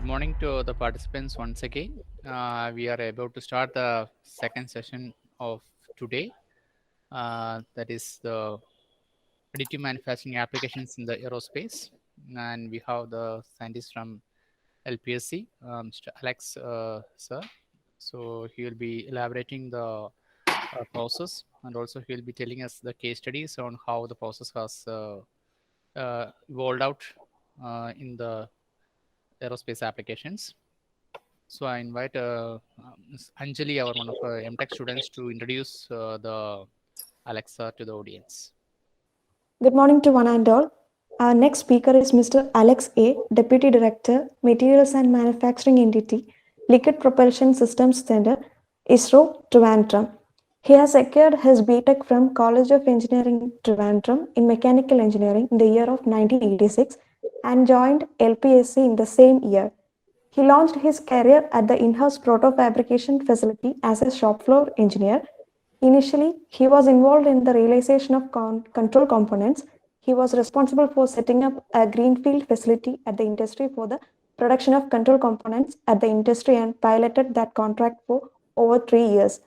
morning to the participants once again. We are about to start the second session of today. That is the additive manufacturing applications in the aerospace. And we have the scientist from LPSC, Mr. Alex, sir. So he will be elaborating the process, and also he will be telling us the case studies on how the process has evolved out in the aerospace applications. So I invite Ms. Anjali, our one of our MTech students, to introduce the Alexa to the audience. Good morning to one and all. Our next speaker is Mr. Alex A., Deputy Director, Materials and Manufacturing Entity, Liquid Propulsion Systems Center, ISRO, Trivandrum. He has secured his BTech from College of Engineering, Trivandrum in Mechanical Engineering in the year of 1986 and joined LPSC in the same year. He launched his career at the in-house proto fabrication facility as a shop floor engineer. Initially, he was involved in the realization of control components. He was responsible for setting up a greenfield facility at the industry for the production of control components at the industry and piloted that contract for over 3 years.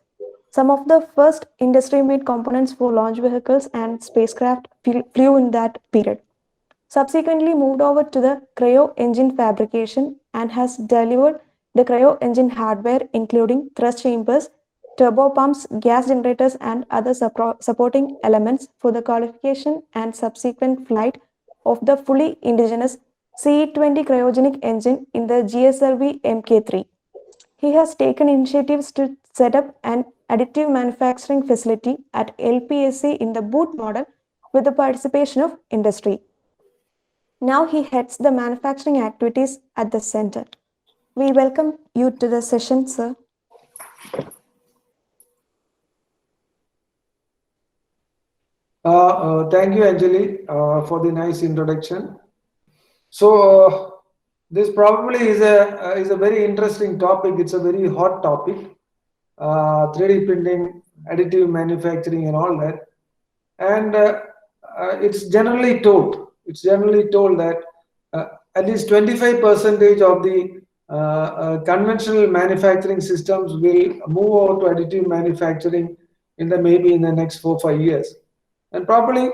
Some of the first industry-made components for launch vehicles and spacecraft flew in that period. Subsequently moved over to the cryo engine fabrication and has delivered the cryo engine hardware including thrust chambers, turbopumps, gas generators, and other supporting elements for the qualification and subsequent flight of the fully indigenous CE-20 cryogenic engine in the GSLV Mk3. He has taken initiatives to set up an additive manufacturing facility at LPSC in the boot model with the participation of industry. Now he heads the manufacturing activities at the center. We welcome you to the session, sir. Thank you, Anjali, for the nice introduction. So this probably is a very interesting topic. It's a very hot topic. 3D printing, additive manufacturing, and all that. And it's generally told. It's generally told that at least 25% of the conventional manufacturing systems will move over to additive manufacturing maybe in the next 4-5 years. And probably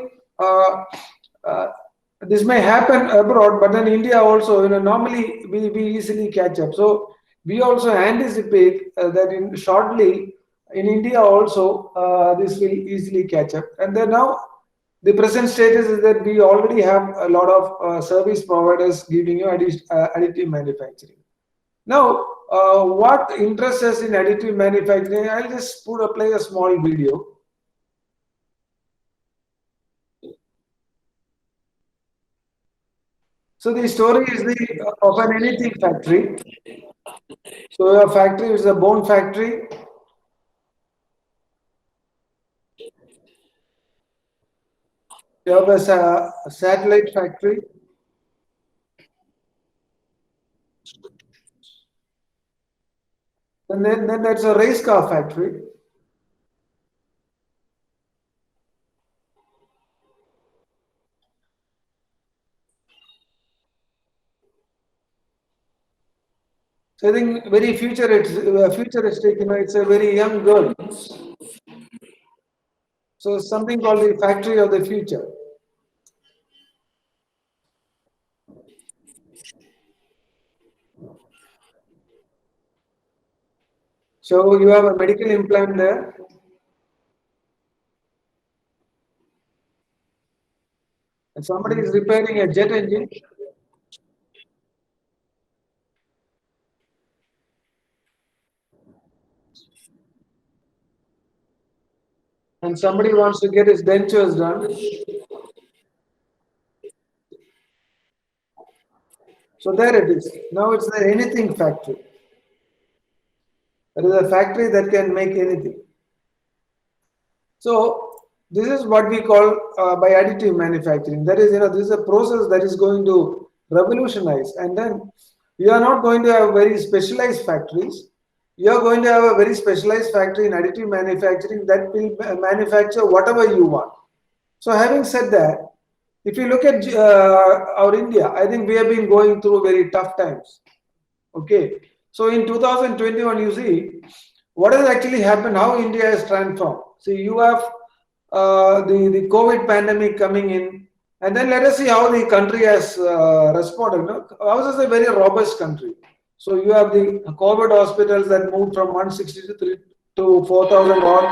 this may happen abroad, but then India also, normally we easily catch up. So we also anticipate that in shortly in India also this will easily catch up. And then now the present status is that we already have a lot of service providers giving you additive manufacturing. Now, what interests us in additive manufacturing? I'll just play a small video. So the story is of an anything factory. So a factory is a bone factory. You have a satellite factory. And then there's a race car factory. So I think very futuristic, it's a very young girl. So something called the factory of the future. So you have a medical implant there. And somebody is repairing a jet engine. And somebody wants to get his dentures done. So there it is. Now it's the anything factory. There is a factory that can make anything. So this is what we call by additive manufacturing. That is, this is a process that is going to revolutionize. And then you are not going to have very specialized factories. You are going to have a very specialized factory in additive manufacturing that will manufacture whatever you want. So having said that, if you look at our India, I think we have been going through very tough times. Okay, so in 2021, you see what has actually happened, how India has transformed. See, you have the COVID pandemic coming in, and then let us see how the country has responded. You know, ours is a very robust country. So you have the COVID hospitals that moved from 163 to 4,000 odd,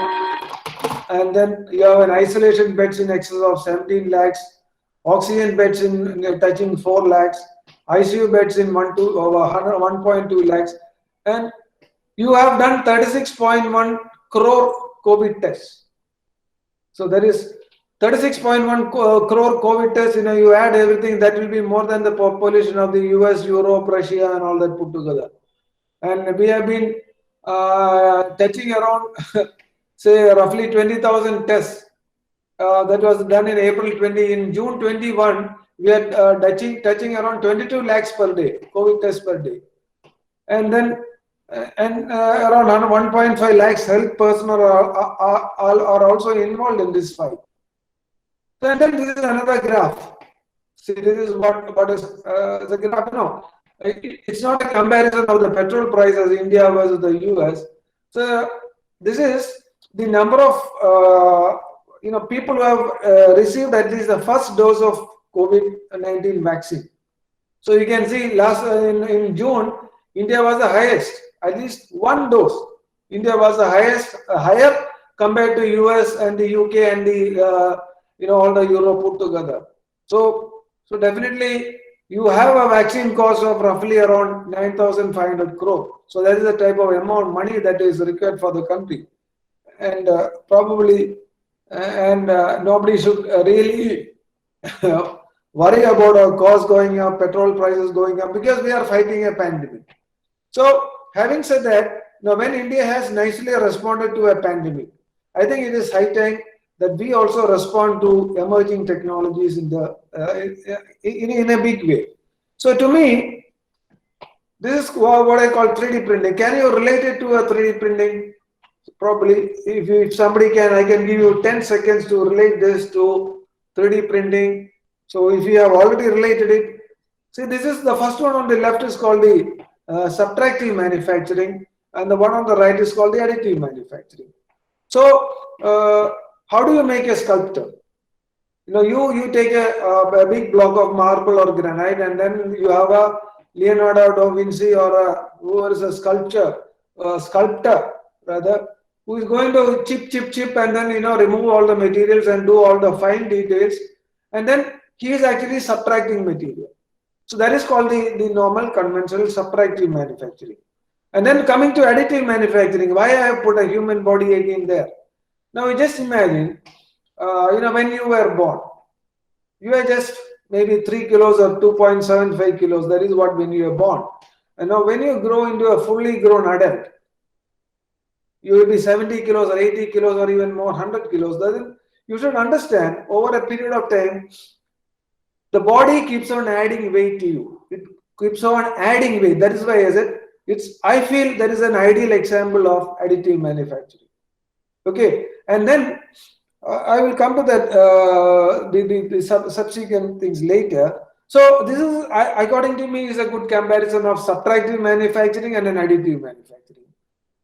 and then you have an isolation beds in excess of 17 lakhs, oxygen beds in touching 4 lakhs, ICU beds in 1.2 lakhs, and you have done 36.1 crore COVID tests. So there is 36.1 crore COVID tests. You know, you add everything, that will be more than the population of the US, Europe, Russia, and all that put together. And we have been touching around, say, roughly 20,000 tests. That was done in April 20. In June 21, we are touching around 22 lakhs per day, COVID tests per day. And then around 1.5 lakhs health personnel are also involved in this fight. So, and then this is another graph. See, this is what is the graph. No, it's not a comparison of the petrol prices India versus the US. So this is the number of people who have received at least the first dose of COVID-19 vaccine. So you can see last in June, India was the highest, at least one dose. India was the highest, higher compared to US and the UK and the all the Europe put together. So definitely you have a vaccine cost of roughly around 9,500 crore. So that is the type of amount of money that is required for the country, and probably nobody should really worry about our costs going up, petrol prices going up, because we are fighting a pandemic. So having said that, now when India has nicely responded to a pandemic, I think it is high time that we also respond to emerging technologies in a big way. So to me, this is what I call 3D printing. Can you relate it to a 3D printing? Probably, if somebody can, I can give you 10 seconds to relate this to 3D printing. So if you have already related it, see, this is the first one on the left is called the subtractive manufacturing, and the one on the right is called the additive manufacturing. So how do you make a sculpture? You know, you take a big block of marble or granite, and then you have a Leonardo da Vinci or whoever is a sculptor rather, who is going to chip, and then remove all the materials and do all the fine details, and then he is actually subtracting material. So that is called the normal conventional subtractive manufacturing. And then coming to additive manufacturing, why I have put a human body again there? Now you just imagine, when you were born, you were just maybe 3 kilos or 2.75 kilos. That is what when you were born. And now when you grow into a fully grown adult, you will be 70 kilos or 80 kilos or even more, 100 kilos. Then you should understand, over a period of time, the body keeps on adding weight to you. It keeps on adding weight. That is why I feel there is an ideal example of additive manufacturing. Okay, and then I will come to that the subsequent things later. So this is, according to me, is a good comparison of subtractive manufacturing and an additive manufacturing.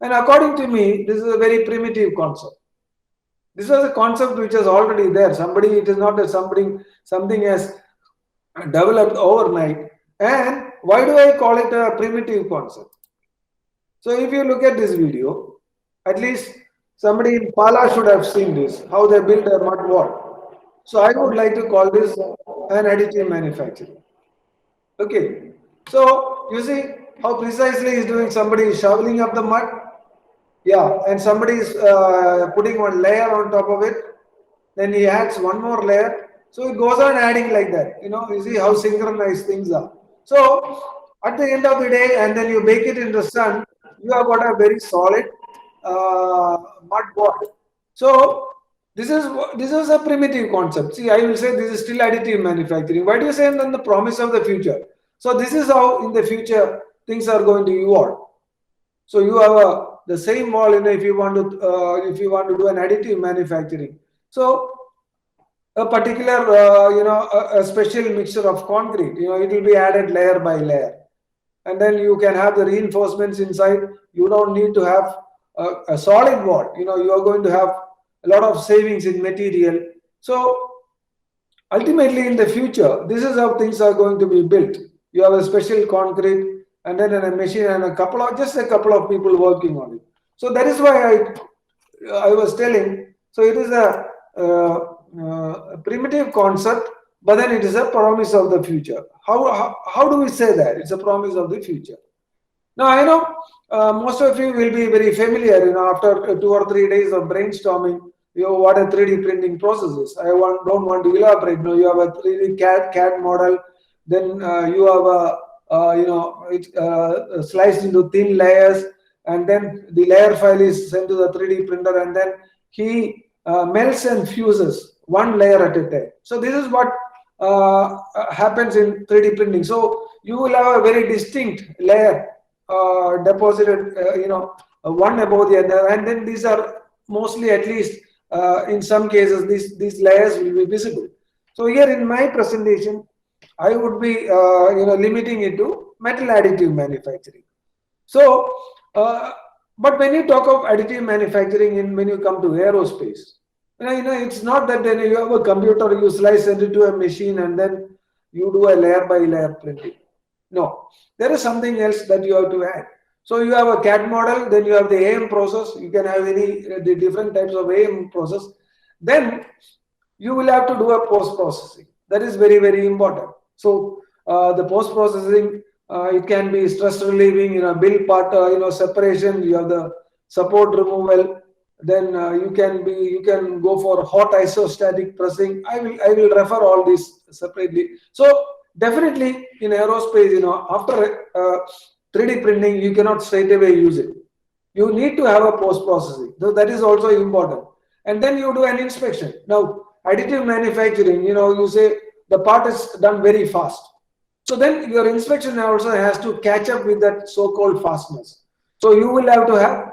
And according to me, this is a very primitive concept. This was a concept which is already there. It is not that something has developed overnight. And why do I call it a primitive concept? So if you look at this video, at least somebody in Pala should have seen this, how they built a mud wall. So I would like to call this an additive manufacturing. Okay, so you see how precisely he's doing. Somebody is shoveling up the mud, yeah, and somebody is putting one layer on top of it. Then he adds one more layer. So it goes on adding like that. You see how synchronized things are. So at the end of the day, and then you bake it in the sun, you have got a very solid mud wall. So this is a primitive concept. See, I will say this is still additive manufacturing. Why do you say then the promise of the future? So this is how in the future things are going to evolve. So you have the same wall, if you want to do an additive manufacturing. So a particular a special mixture of concrete, it will be added layer by layer, and then you can have the reinforcements inside. You don't need to have a solid wall. You are going to have a lot of savings in material. So ultimately, in the future, this is how things are going to be built. You have a special concrete, and then a machine, and just a couple of people working on it. So that is why I was telling. So it is a primitive concept, but then it is a promise of the future. How do we say that? It's a promise of the future. Now, I know most of you will be very familiar, after 2 or 3 days of brainstorming, what a 3D printing process is. Don't want to elaborate. You have a 3D CAD model, then you have it's sliced into thin layers, and then the layer file is sent to the 3D printer, and then he melts and fuses one layer at a time. So this is what happens in 3D printing. So you will have a very distinct layer deposited, one above the other, and then these are mostly, at least in some cases, these layers will be visible. So here in my presentation, I would be limiting it to metal additive manufacturing. So, but when you talk of additive manufacturing, and when you come to aerospace, it's not that then you have a computer, you slice it into a machine, and then you do a layer by layer printing. No, there is something else that you have to add. So you have a CAD model, then you have the AM process. You can have the different types of AM process. Then you will have to do a post-processing. That is very, very important. So the post-processing, it can be stress relieving, build part, separation. You have the support removal. Then you can go for hot isostatic pressing. I will refer all this separately. So definitely in aerospace, after 3D printing, you cannot straight away use it. You need to have a post-processing. So that is also important. And then you do an inspection. Now, additive manufacturing, you say the part is done very fast. So then your inspection also has to catch up with that so-called fastness. So you will have to have,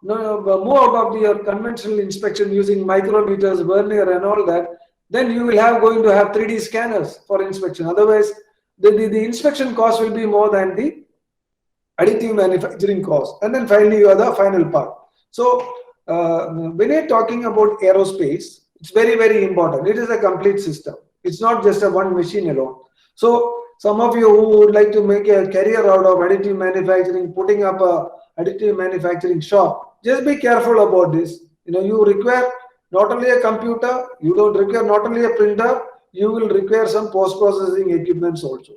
move out of your conventional inspection using micrometers, vernier, and all that. Then you will going to have 3D scanners for inspection. Otherwise, the inspection cost will be more than the additive manufacturing cost. And then finally, you have the final part. So when you're talking about aerospace, it's very, very important. It is a complete system. It's not just a one machine alone. So some of you who would like to make a career out of additive manufacturing, putting up a additive manufacturing shop, just be careful about this. You require not only a computer, you don't require not only a printer, you will require some post-processing equipments also.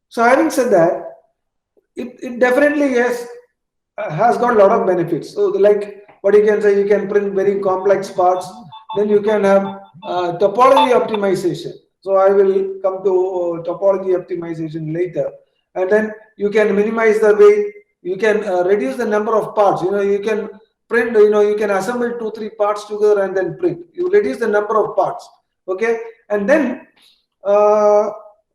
So having said that, it definitely has got a lot of benefits. So like what you can say, you can print very complex parts. Then you can have topology optimization. So I will come to topology optimization later. And then you can minimize the weight. You can reduce the number of parts. You can print, you can assemble 2-3 parts together and then print. You reduce the number of parts. Okay. And then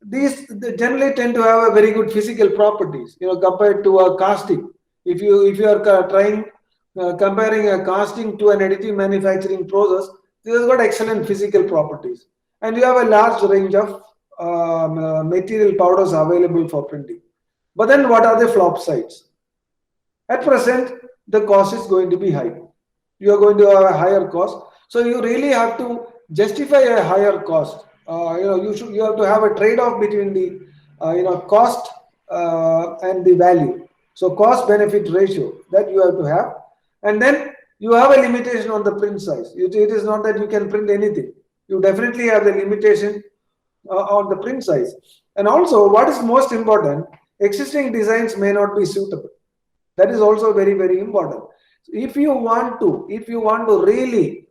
these generally tend to have a very good physical properties, compared to a casting. If you are trying comparing a casting to an additive manufacturing process, this has got excellent physical properties, and you have a large range of material powders available for printing. But then, what are the flop sides? At present, the cost is going to be high. You are going to have a higher cost, so you really have to justify a higher cost. You have to have a trade-off between the cost and the value. So cost benefit ratio that you have to have, and then you have a limitation on the print size. It is not that you can print anything. You definitely have the limitation on the print size. And also, what is most important, existing designs may not be suitable. That is also very, very important. If you want to really,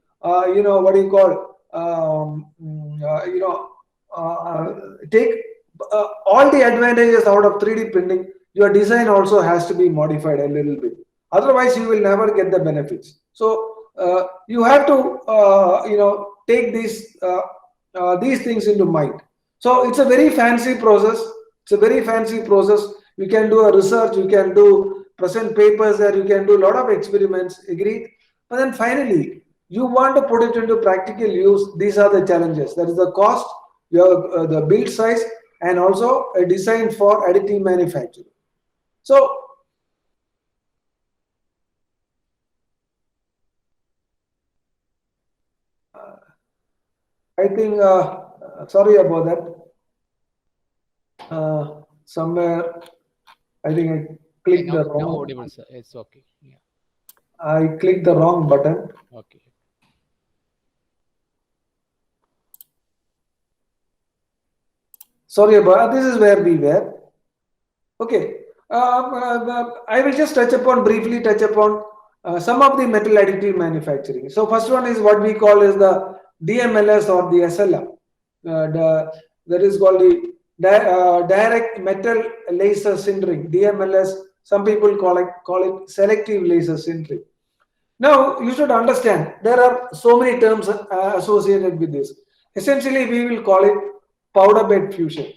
take all the advantages out of 3D printing, your design also has to be modified a little bit. Otherwise, you will never get the benefits. So you have to, take these things into mind. So it's a very fancy process. You can do a research. You can do present papers there. You can do a lot of experiments. Agreed. But then finally, you want to put it into practical use. These are the challenges. That is the cost, the build size, and also a design for additive manufacturing. So I think, sorry about that. Somewhere, I think I clicked the Now wrong. audible, sir. It's okay. Yeah. I clicked the wrong button. Okay. Sorry about this is where we were. Okay. I will just briefly touch upon some of the metal additive manufacturing. So first one is what we call is the DMLS or the SLM. That is called the direct metal laser sintering, DMLS. Some people call it selective laser sintering. Now you should understand there are so many terms associated with this. Essentially, we will call it powder bed fusion.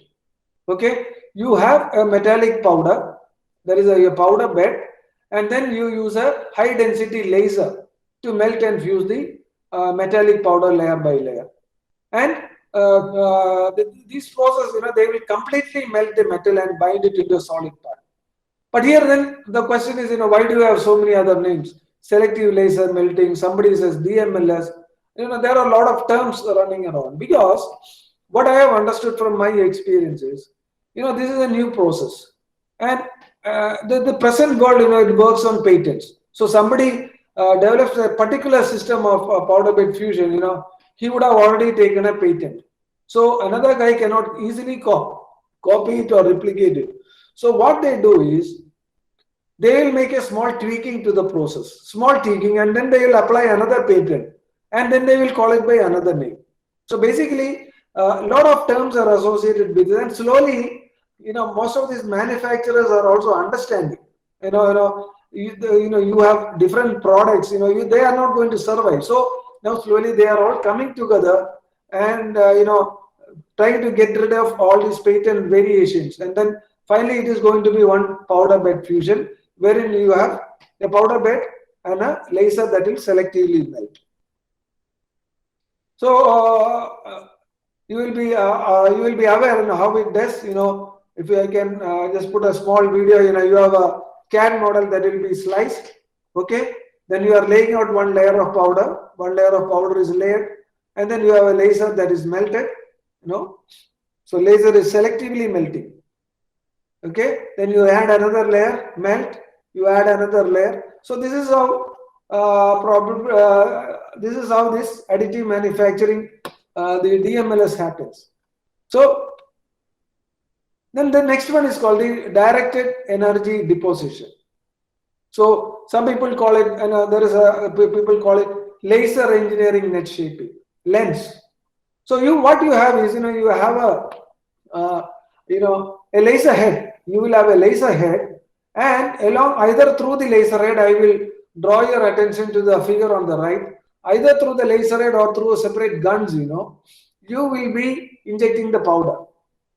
Okay, you have a metallic powder, there is a powder bed, and then you use a high density laser to melt and fuse the metallic powder layer by layer. And these process, they will completely melt the metal and bind it into a solid part. But here then the question is, why do you have so many other names? Selective laser melting, somebody says DMLS. There are a lot of terms running around, because what I have understood from my experience is, this is a new process. And the present world, it works on patents. So somebody develops a particular system of powder bed fusion, he would have already taken a patent. So another guy cannot easily copy it or replicate it. So what they do is, they will make a small tweaking to the process, and then they will apply another patent, and then they will call it by another name. So basically, a lot of terms are associated with it, and slowly, most of these manufacturers are also understanding. You have different products. They are not going to survive. So now slowly they are all coming together and trying to get rid of all these patent variations, and then finally it is going to be one powder bed fusion, wherein you have a powder bed and a laser that will selectively melt. So you will be aware how it does. If I can just put a small video, you have a CAD model that will be sliced. Okay, then you are laying out one layer of powder. One layer of powder is layered, and then you have a laser that is melted. So laser is selectively melting. Okay, then you add another layer, melt. You add another layer. So this is how this additive manufacturing, the DMLS happens. So then the next one is called the directed energy deposition. So some people call it, and people call it laser engineering net shaping, LENS. So what you have is, you have a laser head. You will have a laser head, and along either through the laser head, I will draw your attention to the figure on the right. Either through the laser head or through separate guns, you will be injecting the powder.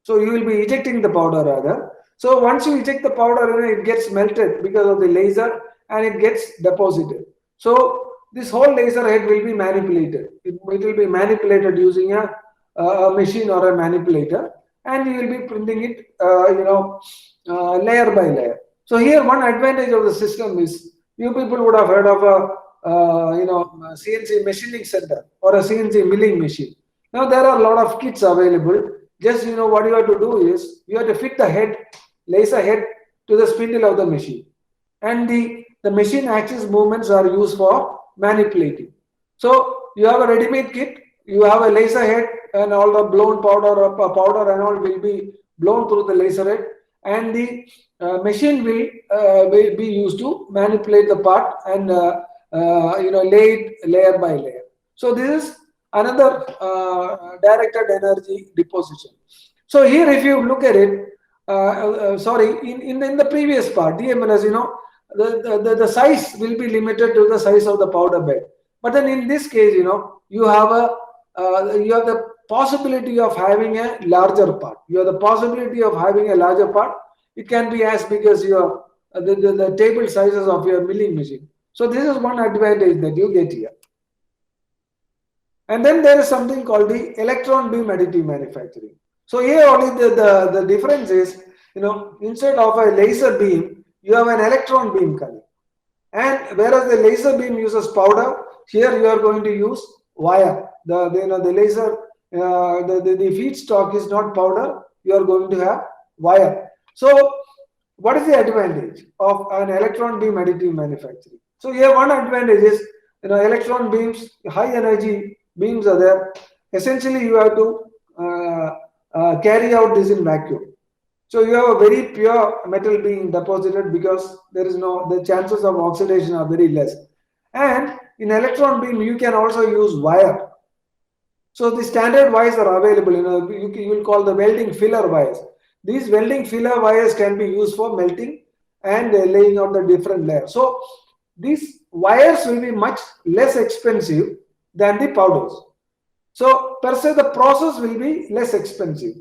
So you will be ejecting the powder rather. So once you eject the powder, it gets melted because of the laser, and it gets deposited. So this whole laser head will be manipulated. It will be manipulated using a machine or a manipulator, and you will be printing it, layer by layer. So here, one advantage of the system is, you people would have heard of a CNC machining center or a CNC milling machine. Now there are a lot of kits available. Just what you have to do is, you have to fit the laser head to the spindle of the machine, and the machine axis movements are used for manipulating. So you have a ready-made kit. You have a laser head, and all the blown powder and all will be blown through the laser head, and the machine will be used to manipulate the part and lay it layer by layer. So this is another directed energy deposition. So here, if you look at it, in the previous part, DMLS, the size will be limited to the size of the powder bed. But then in this case, you have the possibility of having a larger part. You have the possibility of having a larger part. It can be as big as your the table sizes of your milling machine. So this is one advantage that you get here. And then there is something called the electron beam additive manufacturing. So here only the difference is, instead of a laser beam, you have an electron beam coming. And whereas the laser beam uses powder, here you are going to use wire. The laser, the feedstock is not powder, you are going to have wire. So what is the advantage of an electron beam additive manufacturing? So here one advantage is, electron beams, high energy beams are there. Essentially you have to carry out this in vacuum. So you have a very pure metal being deposited because the chances of oxidation are very less. And in electron beam, you can also use wire. So the standard wires are available. You will call the welding filler wires. These welding filler wires can be used for melting and laying out the different layers. So these wires will be much less expensive than the powders. So per se, the process will be less expensive,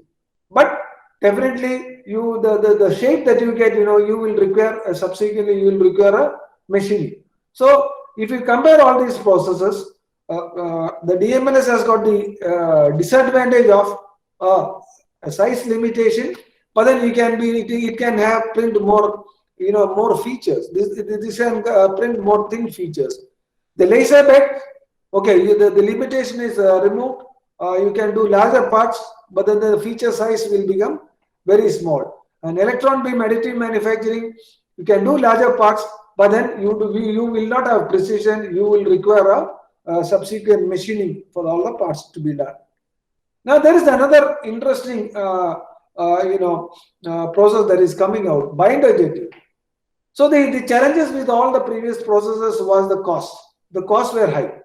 but definitely the shape that you get, you will require subsequently you will require a machining. So if you compare all these processes, the DMLS has got the disadvantage of a size limitation, but then it can have print more more features. This can print more thin features. The laser bed, okay, the limitation is removed. You can do larger parts, but then the feature size will become very small. And electron beam additive manufacturing, you can do larger parts, but then you will not have precision. You will require a subsequent machining for all the parts to be done. Now there is another interesting process that is coming out, binder jetting. So the challenges with all the previous processes was the cost. The costs were high.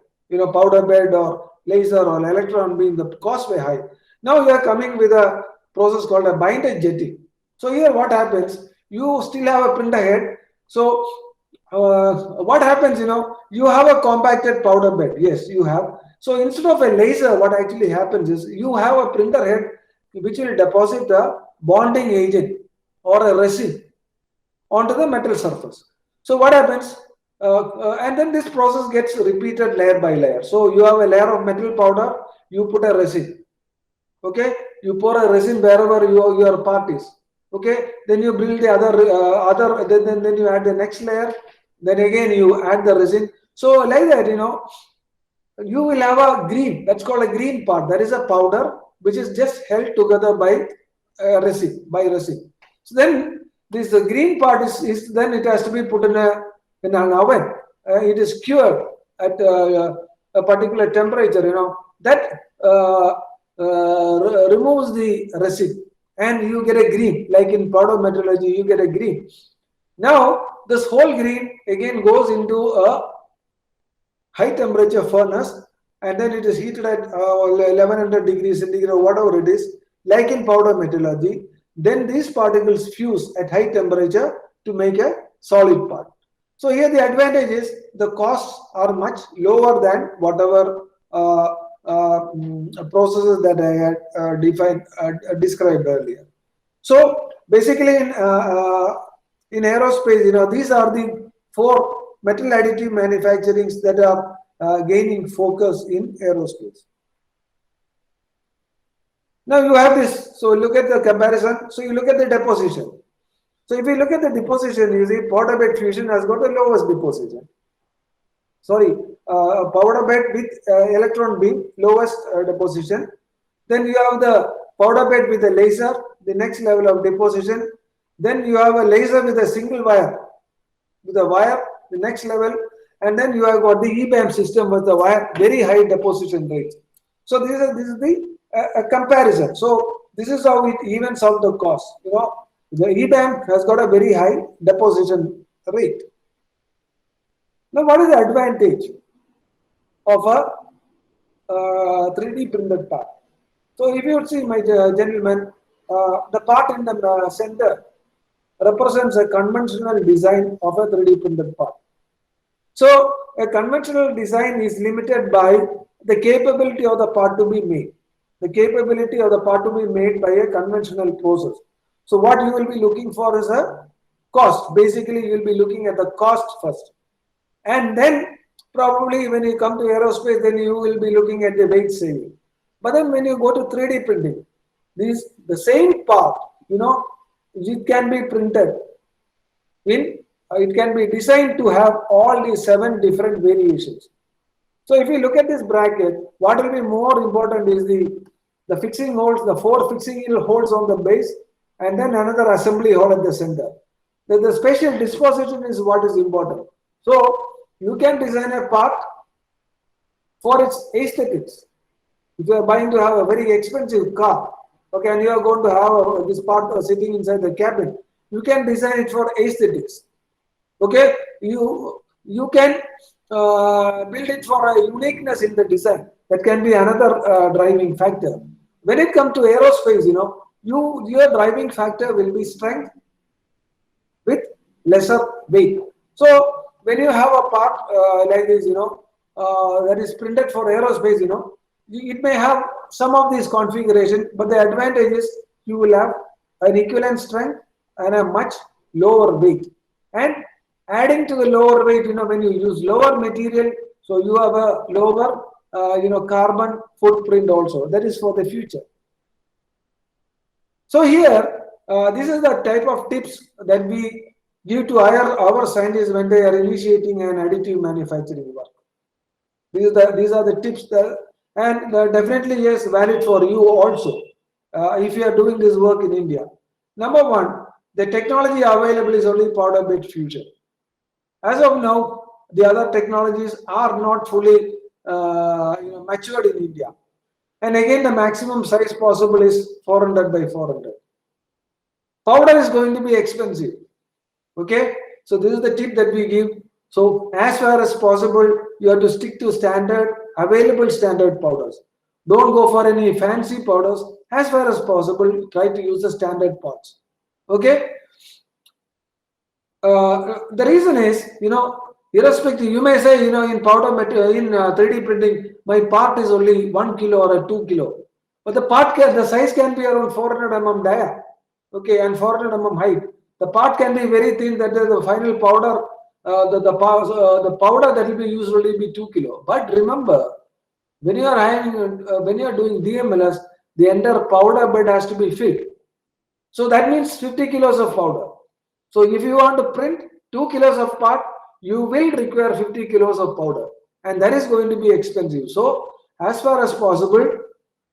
Powder bed or laser or electron beam, the costs were high. Now you are coming with a process called a binder jetting. So here what happens, you still have a printer head. So what happens, you have a compacted powder bed. Yes, you have. So instead of a laser, what actually happens is you have a printer head which will deposit a bonding agent or a resin onto the metal surface. So what happens? And then this process gets repeated layer by layer. So you have a layer of metal powder, you put a resin. Okay, you pour a resin wherever your part is. Okay, then you build the other then you add the next layer. Then again you add the resin. So like that, you will have a green. That's called a green part. That is a powder which is just held together by resin. So then this the green part is then it has to be put in an oven. It is cured at a particular temperature. That removes the resin and you get a green. Like in powder metallurgy, you get a green. Now this whole green again goes into a high temperature furnace and then it is heated at 1100 degrees centigrade or whatever it is, like in powder metallurgy. Then these particles fuse at high temperature to make a solid part. So here the advantage is the costs are much lower than whatever processes that I had described earlier. So basically in aerospace, these are the 4 metal additive manufacturings that are gaining focus in aerospace. Now you have this. So look at the comparison. So you look at the deposition. So if you look at the deposition, you see powder bed fusion has got the lowest deposition. Sorry, powder bed with electron beam, lowest deposition. Then you have the powder bed with a laser, the next level of deposition. Then you have a laser with a single wire, the next level. And then you have got the EBAM system with the wire, very high deposition rate. So this is the comparison. So this is how it evens out the cost. The EBAM has got a very high deposition rate. Now, what is the advantage of a 3D printed part? So, if you see, my gentlemen, the part in the center represents a conventional design of a 3D printed part. So, a conventional design is limited by the capability of the part to be made. The capability of the part to be made by a conventional process. So, what you will be looking for is a cost. Basically, you will be looking at the cost first. And then probably when you come to aerospace, then you will be looking at the weight saving. But then when you go to 3D printing, the same part, it can be printed it can be designed to have all these 7 different variations. So if you look at this bracket, what will be more important is the fixing holes, the 4 fixing holes on the base, and then another assembly hole at the center. The spatial disposition is what is important. So you can design a part for its aesthetics. If you are buying to have a very expensive car, okay, and you are going to have this part sitting inside the cabin, you can design it for aesthetics. Okay, you can build it for a uniqueness in the design. That can be another driving factor. When it comes to aerospace, your driving factor will be strength with lesser weight. So when you have a part like this, that is printed for aerospace, it may have some of these configuration, but the advantage is you will have an equivalent strength and a much lower weight. And adding to the lower weight, when you use lower material, so you have a lower, carbon footprint also. That is for the future. So here, this is the type of tips that we give to our scientists when they are initiating an additive manufacturing work. These are the tips that, and definitely yes, valid for you also if you are doing this work in India. Number one, the technology available is only powder bed fusion. As of now, the other technologies are not fully matured in India. And again, the maximum size possible is 400 by 400. Powder is going to be expensive. Okay, so this is the tip that we give. So as far as possible, you have to stick to available standard powders. Don't go for any fancy powders. As far as possible, try to use the standard parts. Okay. The reason is, irrespective, you may say, in powder material, in 3D printing, my part is only 1 kilo or 2 kilo. But the size can be around 400 mm dia, okay, and 400 mm height. The part can be very thin, that is the final powder, the powder that will be used will be 2 kilo. But remember, when you are doing DMLS, the entire powder bed has to be filled. So that means 50 kilos of powder. So if you want to print 2 kilos of part, you will require 50 kilos of powder, and that is going to be expensive. So as far as possible,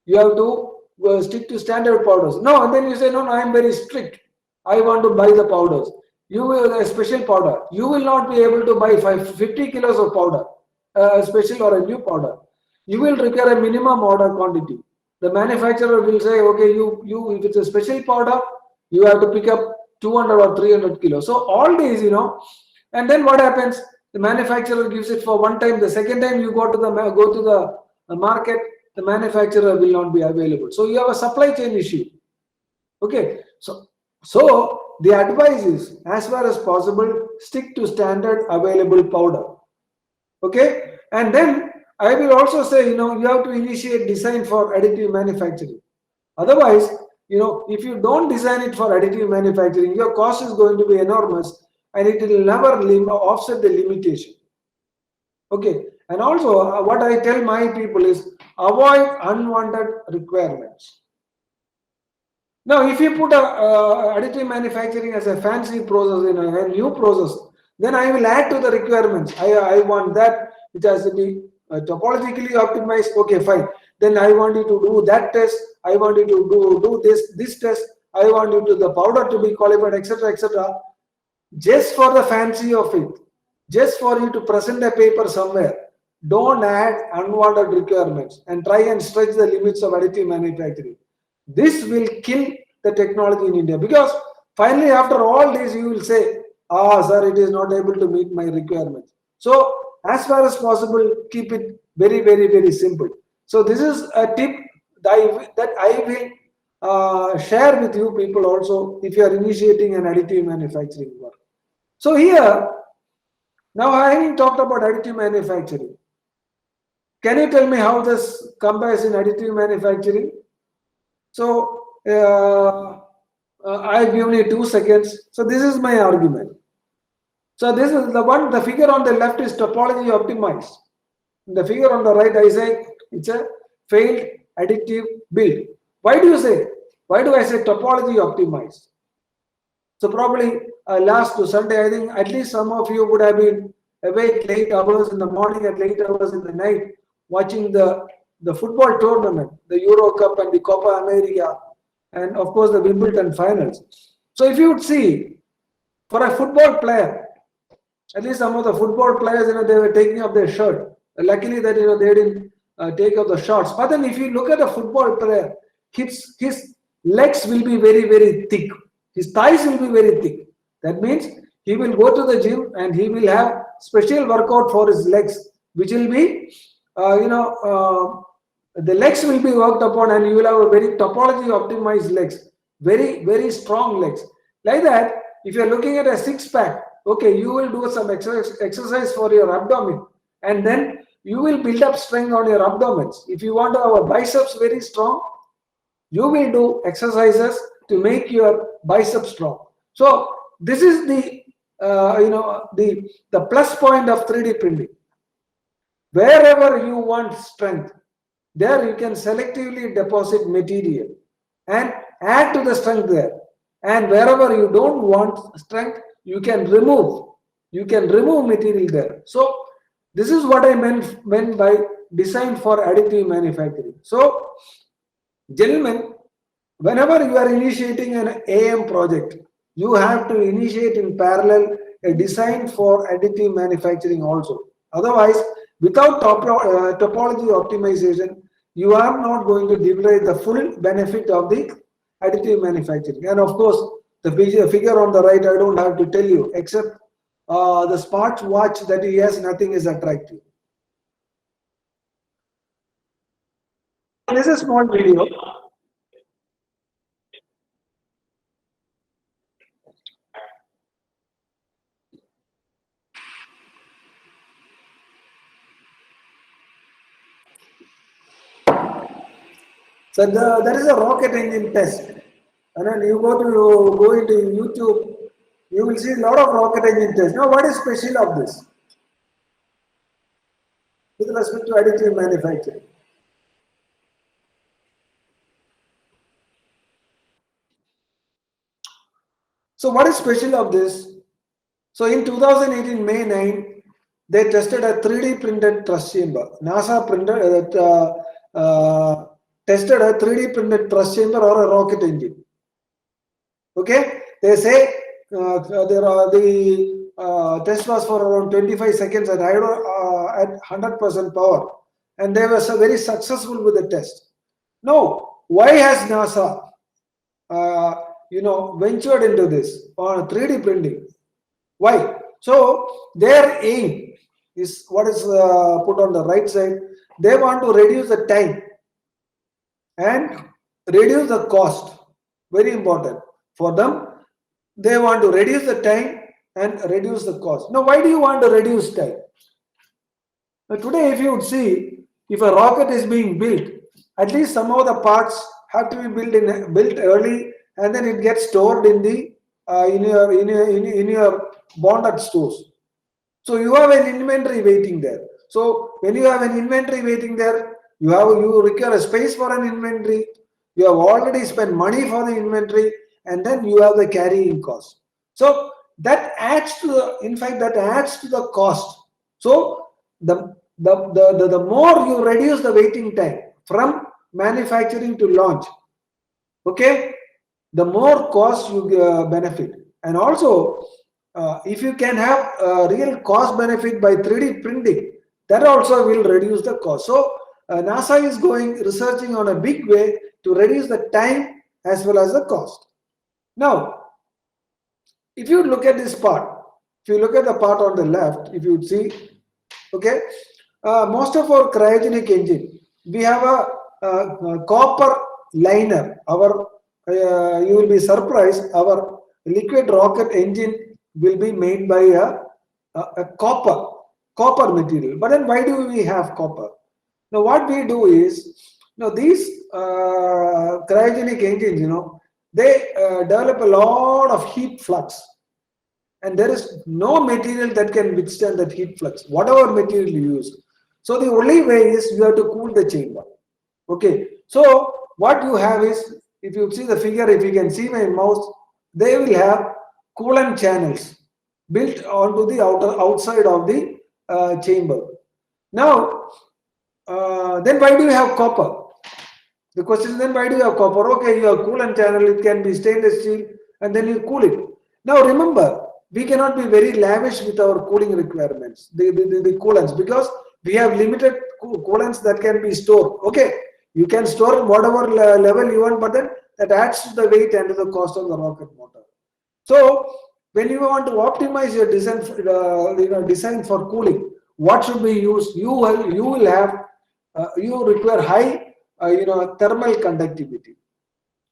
you have to stick to standard powders. No, and then you say, no, I am very strict. I want to buy the powders. You will a special powder. You will not be able to buy 50 kilos of powder, special or a new powder. You will require a minimum order quantity. The manufacturer will say, okay, you if it's a special powder, you have to pick up 200 or 300 kilos. So all these, and then what happens? The manufacturer gives it for one time. The second time you go to the market, the manufacturer will not be available. So you have a supply chain issue. Okay, so the advice is, as far as possible, stick to standard available powder. Okay, and then I will also say, you have to initiate design for additive manufacturing. Otherwise, if you don't design it for additive manufacturing, your cost is going to be enormous, and it will never offset the limitation. Okay, and also what I tell my people is avoid unwanted requirements. Now, if you put additive manufacturing as a fancy process, a new process, then I will add to the requirements. I want that it has to be topologically optimized. Okay, fine. Then I want you to do that test. I want you to do this test. I want you to the powder to be qualified, etc., etc. Just for the fancy of it, just for you to present a paper somewhere. Don't add unwanted requirements and try and stretch the limits of additive manufacturing. This will kill the technology in India, because finally, after all this, you will say, sir, it is not able to meet my requirements. So as far as possible, keep it very, very, very simple. So this is a tip that I will share with you people also if you are initiating an additive manufacturing work. So here, now having talked about additive manufacturing, can you tell me how this compares in additive manufacturing? So I've given you 2 seconds. So this is my argument. So this is the figure on the left is topology optimized. The figure on the right, I say it's a failed additive build. Why do you say? Why do I say topology optimized? So probably last Sunday, I think at least some of you would have been awake late hours in the morning and late hours in the night watching the football tournament, the Euro Cup and the Copa America, and of course the Wimbledon finals. So if you would see, for a football player, at least some of the football players, they were taking off their shirt. Luckily that they didn't take off the shorts. But then if you look at a football player, his legs will be very, very thick. His thighs will be very thick. That means he will go to the gym and he will have special workout for his legs, which will be, the legs will be worked upon, and you will have a very topology optimized legs, very, very strong legs. Like that, if you are looking at a six-pack, okay, you will do some exercise for your abdomen, and then you will build up strength on your abdomens. If you want to have a biceps very strong, you will do exercises to make your biceps strong. So this is the the plus point of 3D printing. Wherever you want strength, there you can selectively deposit material and add to the strength there. And wherever you don't want strength, you can remove material there. So this is what I meant by design for additive manufacturing. So gentlemen, whenever you are initiating an AM project, you have to initiate in parallel a design for additive manufacturing also. Otherwise, without topology optimization, you are not going to derive the full benefit of the additive manufacturing. And of course, the figure on the right, I don't have to tell you, except the smart watch that he has, nothing is attractive. This is a small video. So there is a rocket engine test, and then you go into YouTube, you will see a lot of rocket engine tests. Now, what is special of this with respect to additive manufacturing? So what is special of this? So in 2018 May 9, they tested a 3D printed thrust chamber. NASA tested a 3D printed thrust chamber or a rocket engine. Okay, they say the test was for around 25 seconds at 100% power, and they were very successful with the test. Now, why has NASA ventured into this on 3D printing? Why? So their aim is what is put on the right side. They want to reduce the time and reduce the cost. Very important for them. They want to reduce the time and reduce the cost. Now, why do you want to reduce time? Now, today, if you would see, if a rocket is being built, at least some of the parts have to be built early, and then it gets stored in the in your bonded stores. So you have an inventory waiting there. So when you have an inventory waiting there, you require a space for an inventory. You have already spent money for the inventory, and then you have the carrying cost. So that adds to the cost. So the more you reduce the waiting time from manufacturing to launch, okay, the more cost you benefit. And also, if you can have a real cost benefit by 3D printing, that also will reduce the cost. So NASA is researching on a big way to reduce the time as well as the cost. Now, if you look at this part, if you look at the part on the left, if you see, okay, most of our cryogenic engine, we have a copper liner. You will be surprised, our liquid rocket engine will be made by a copper material. But then why do we have copper? Now what we do is, these cryogenic engines, they develop a lot of heat flux, and there is no material that can withstand that heat flux, whatever material you use. So the only way is you have to cool the chamber. Okay, so what you have is if you see the figure, if you can see my mouse, they will have coolant channels built onto the outside of the chamber. Now, then why do you have copper? The question is then why do you have copper? Okay, you have coolant channel, it can be stainless steel, and then you cool it. Now remember, we cannot be very lavish with our cooling requirements, the coolants, because we have limited coolants that can be stored. Okay, you can store whatever level you want, but then that adds to the weight and to the cost of the rocket motor. So when you want to optimize your design for cooling, what should be used? You will have you require high thermal conductivity,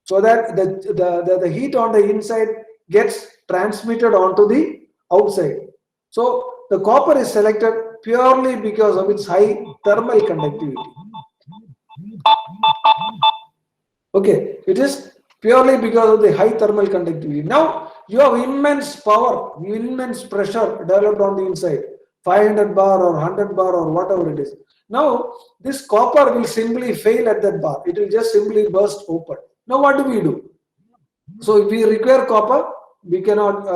so that the heat on the inside gets transmitted onto the outside. So the copper is selected purely because of its high thermal conductivity. Okay, it is purely because of the high thermal conductivity. Now you have immense power, immense pressure developed on the inside, 500 bar or 100 bar or whatever it is. Now this copper will simply fail at that bar. It will just simply burst open. Now what do we do? So if we require copper, we cannot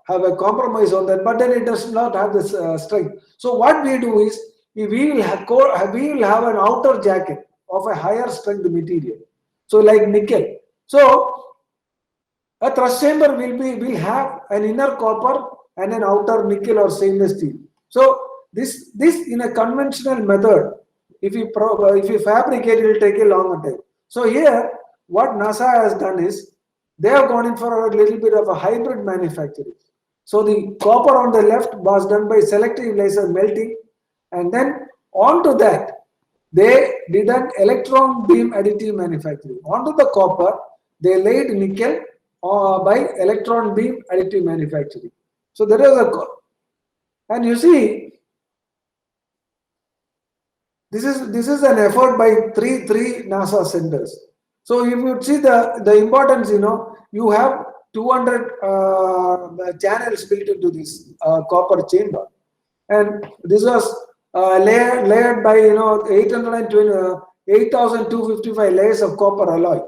have a compromise on that, but then it does not have this strength. So what we do is we will have an outer jacket of a higher strength material, so like nickel. So a thrust chamber will have an inner copper and an outer nickel or stainless steel. So this in a conventional method, if you fabricate, it will take a longer time. So here what NASA has done is they have gone in for a little bit of a hybrid manufacturing. So the copper on the left was done by selective laser melting, and then onto that they did an electron beam additive manufacturing. Onto the copper they laid nickel by electron beam additive manufacturing. So there is a, and you see this is an effort by three NASA centers. So if you see the importance, you have 200 channels built into this copper chamber, and this was layered by 8,255 layers of copper alloy.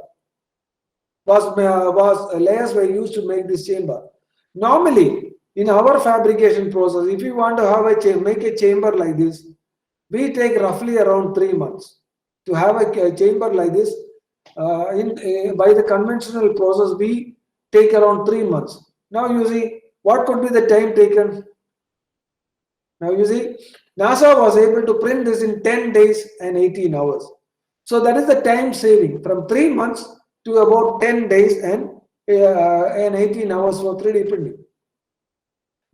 Layers were used to make this chamber. Normally, in our fabrication process, if you want to have make a chamber like this, we take roughly around 3 months to have a chamber like this. By the conventional process, we take around 3 months. Now you see what could be the time taken. Now you see NASA was able to print this in 10 days and 18 hours. So that is the time saving from 3 months to about 10 days and 18 hours for 3D printing.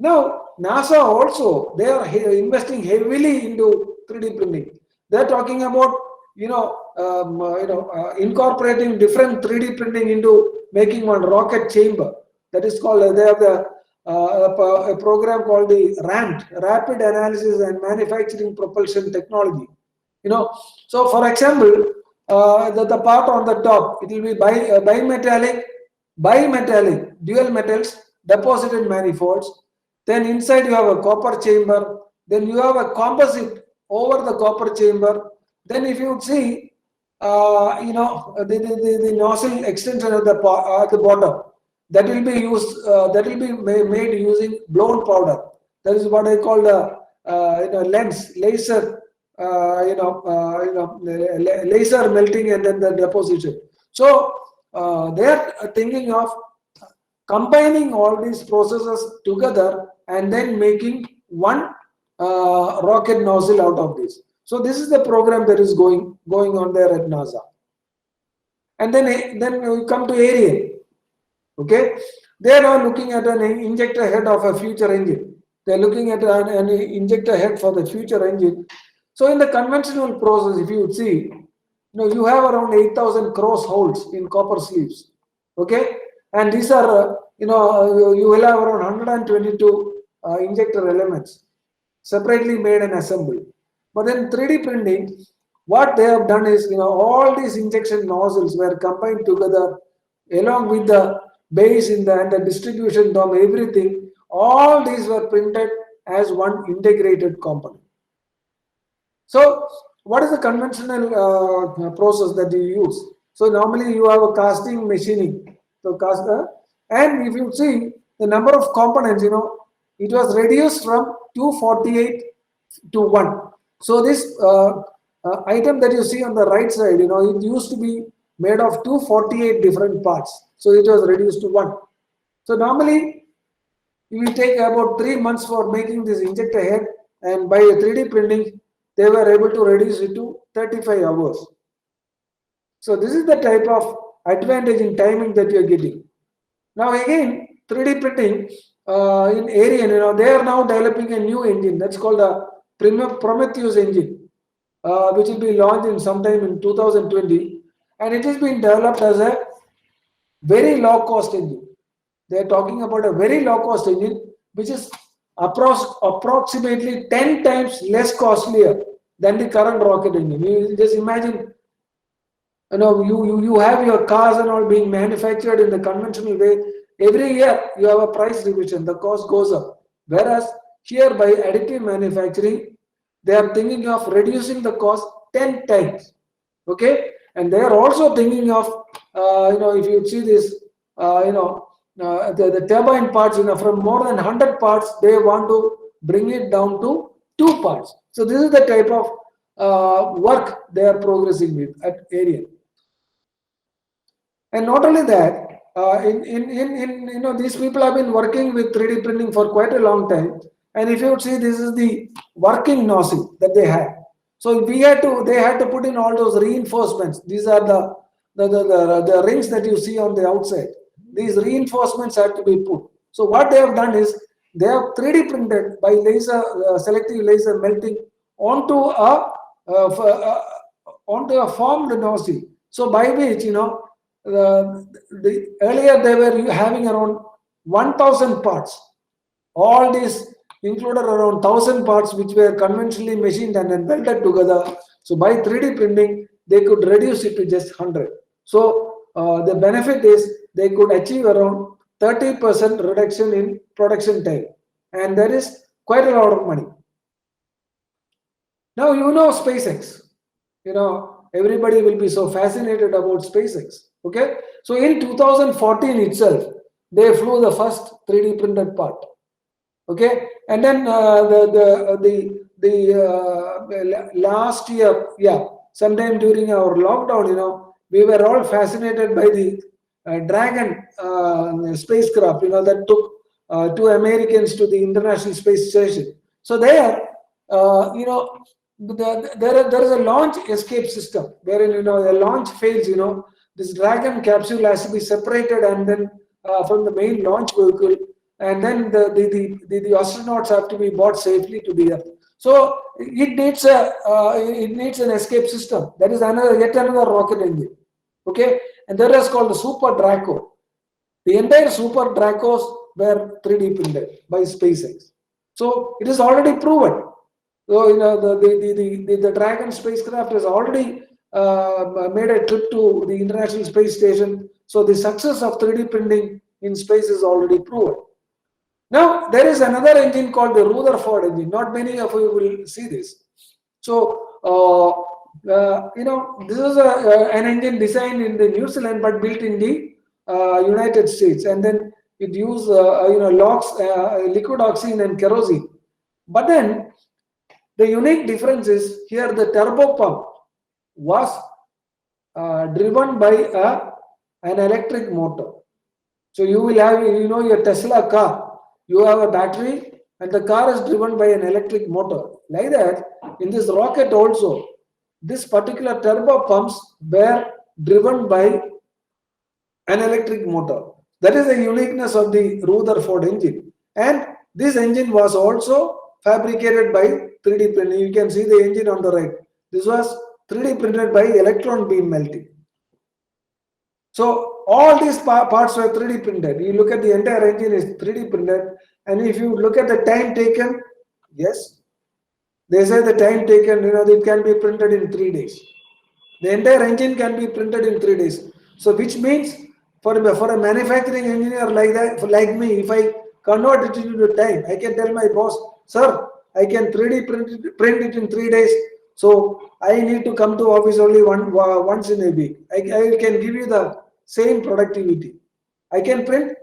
Now NASA also, they are investing heavily into 3D printing. They are talking about incorporating different 3D printing into making one rocket chamber. That is called, they have a program called the RAMT, Rapid Analysis and Manufacturing Propulsion Technology. So for example, the part on the top, it will be bimetallic, dual metals, deposited manifolds. Then inside you have a copper chamber. Then you have a composite over the copper chamber. Then if you see, the nozzle extension at the bottom, that will be used. That will be made using blown powder. That is what I call the lens, laser. Laser melting and then the deposition. So they are thinking of combining all these processes together and then making one rocket nozzle out of this. So this is the program that is going on there at NASA. And then we come to Ariane. Okay, they are now looking at an injector head of a future engine. They are looking at an injector head for the future engine. So in the conventional process, if you would see, you have around 8,000 cross holes in copper sleeves. Okay, and these are you will have around 122 injector elements separately made and assembled. But in 3D printing, what they have done is, all these injection nozzles were combined together along with the base and the distribution dome, everything. All these were printed as one integrated component. So what is the conventional process that you use? So normally you have a casting machining. So and if you see the number of components, it was reduced from 248 to 1. So this item that you see on the right side, it used to be made of 248 different parts. So it was reduced to 1. So normally it will take about 3 months for making this injector head, and by 3D printing, they were able to reduce it to 35 hours. So this is the type of advantage in timing that you are getting. Now again, 3D printing in Ariane, they are now developing a new engine that's called a Prometheus engine, which will be launched in sometime in 2020, and it has been developed as a very low cost engine. They are talking about a very low cost engine, which is approximately 10 times less costlier than the current rocket engine. You just imagine, you have your cars and all being manufactured in the conventional way. Every year you have a price revision, the cost goes up. Whereas here by additive manufacturing, they are thinking of reducing the cost 10 times. Okay, and they are also thinking of, if you see this, the turbine parts, from more than 100 parts, they want to bring it down to 2 parts. So this is the type of work they are progressing with at Ariane. And not only that, these people have been working with 3D printing for quite a long time. And if you see, this is the working nozzle that they had. So they had to put in all those reinforcements. These are the rings that you see on the outside. These reinforcements had to be put. So what they have done is they have 3D printed by laser, selective laser melting onto a formed nozzle. So by which, earlier they were having around 1,000 parts. All these included around 1,000 parts which were conventionally machined and then welded together. So by 3D printing, they could reduce it to just 100. So the benefit is they could achieve around 30% reduction in production time, and that is quite a lot of money. Now SpaceX. Everybody will be so fascinated about SpaceX. Okay, so in 2014 itself, they flew the first 3D printed part. Okay, and then the last year, sometime during our lockdown, we were all fascinated by the Dragon spacecraft, that took 2 Americans to the International Space Station. So there, there is a launch escape system wherein the launch fails. This Dragon capsule has to be separated and then from the main launch vehicle, and then the astronauts have to be brought safely to the Earth. So it needs an escape system. That is yet another rocket engine. Okay, and that is called the Super Draco. The entire Super Dracos were 3D printed by SpaceX. So it is already proven. So the Dragon spacecraft has already made a trip to the International Space Station. So the success of 3D printing in space is already proven. Now there is another engine called the Rutherford engine. Not many of you will see this. So this is an engine designed in the New Zealand but built in the United States, and then it uses liquid oxygen and kerosene. But then the unique difference is here the turbo pump was driven by an electric motor. So you will have, your Tesla car. You have a battery and the car is driven by an electric motor. Like that, in this rocket also, this particular turbo pumps were driven by an electric motor. That is the uniqueness of the Rutherford engine. And this engine was also fabricated by 3D printing. You can see the engine on the right. This was 3D printed by electron beam melting. So all these parts were 3D printed. You look at the entire engine is 3D printed, and if you look at the time taken, yes, they say the time taken, it can be printed in 3 days. The entire engine can be printed in 3 days. So which means for a manufacturing engineer like me, if I convert it into time, I can tell my boss, sir, I can 3D print it in 3 days. So I need to come to office only once in a week. I can give you the same productivity. I can print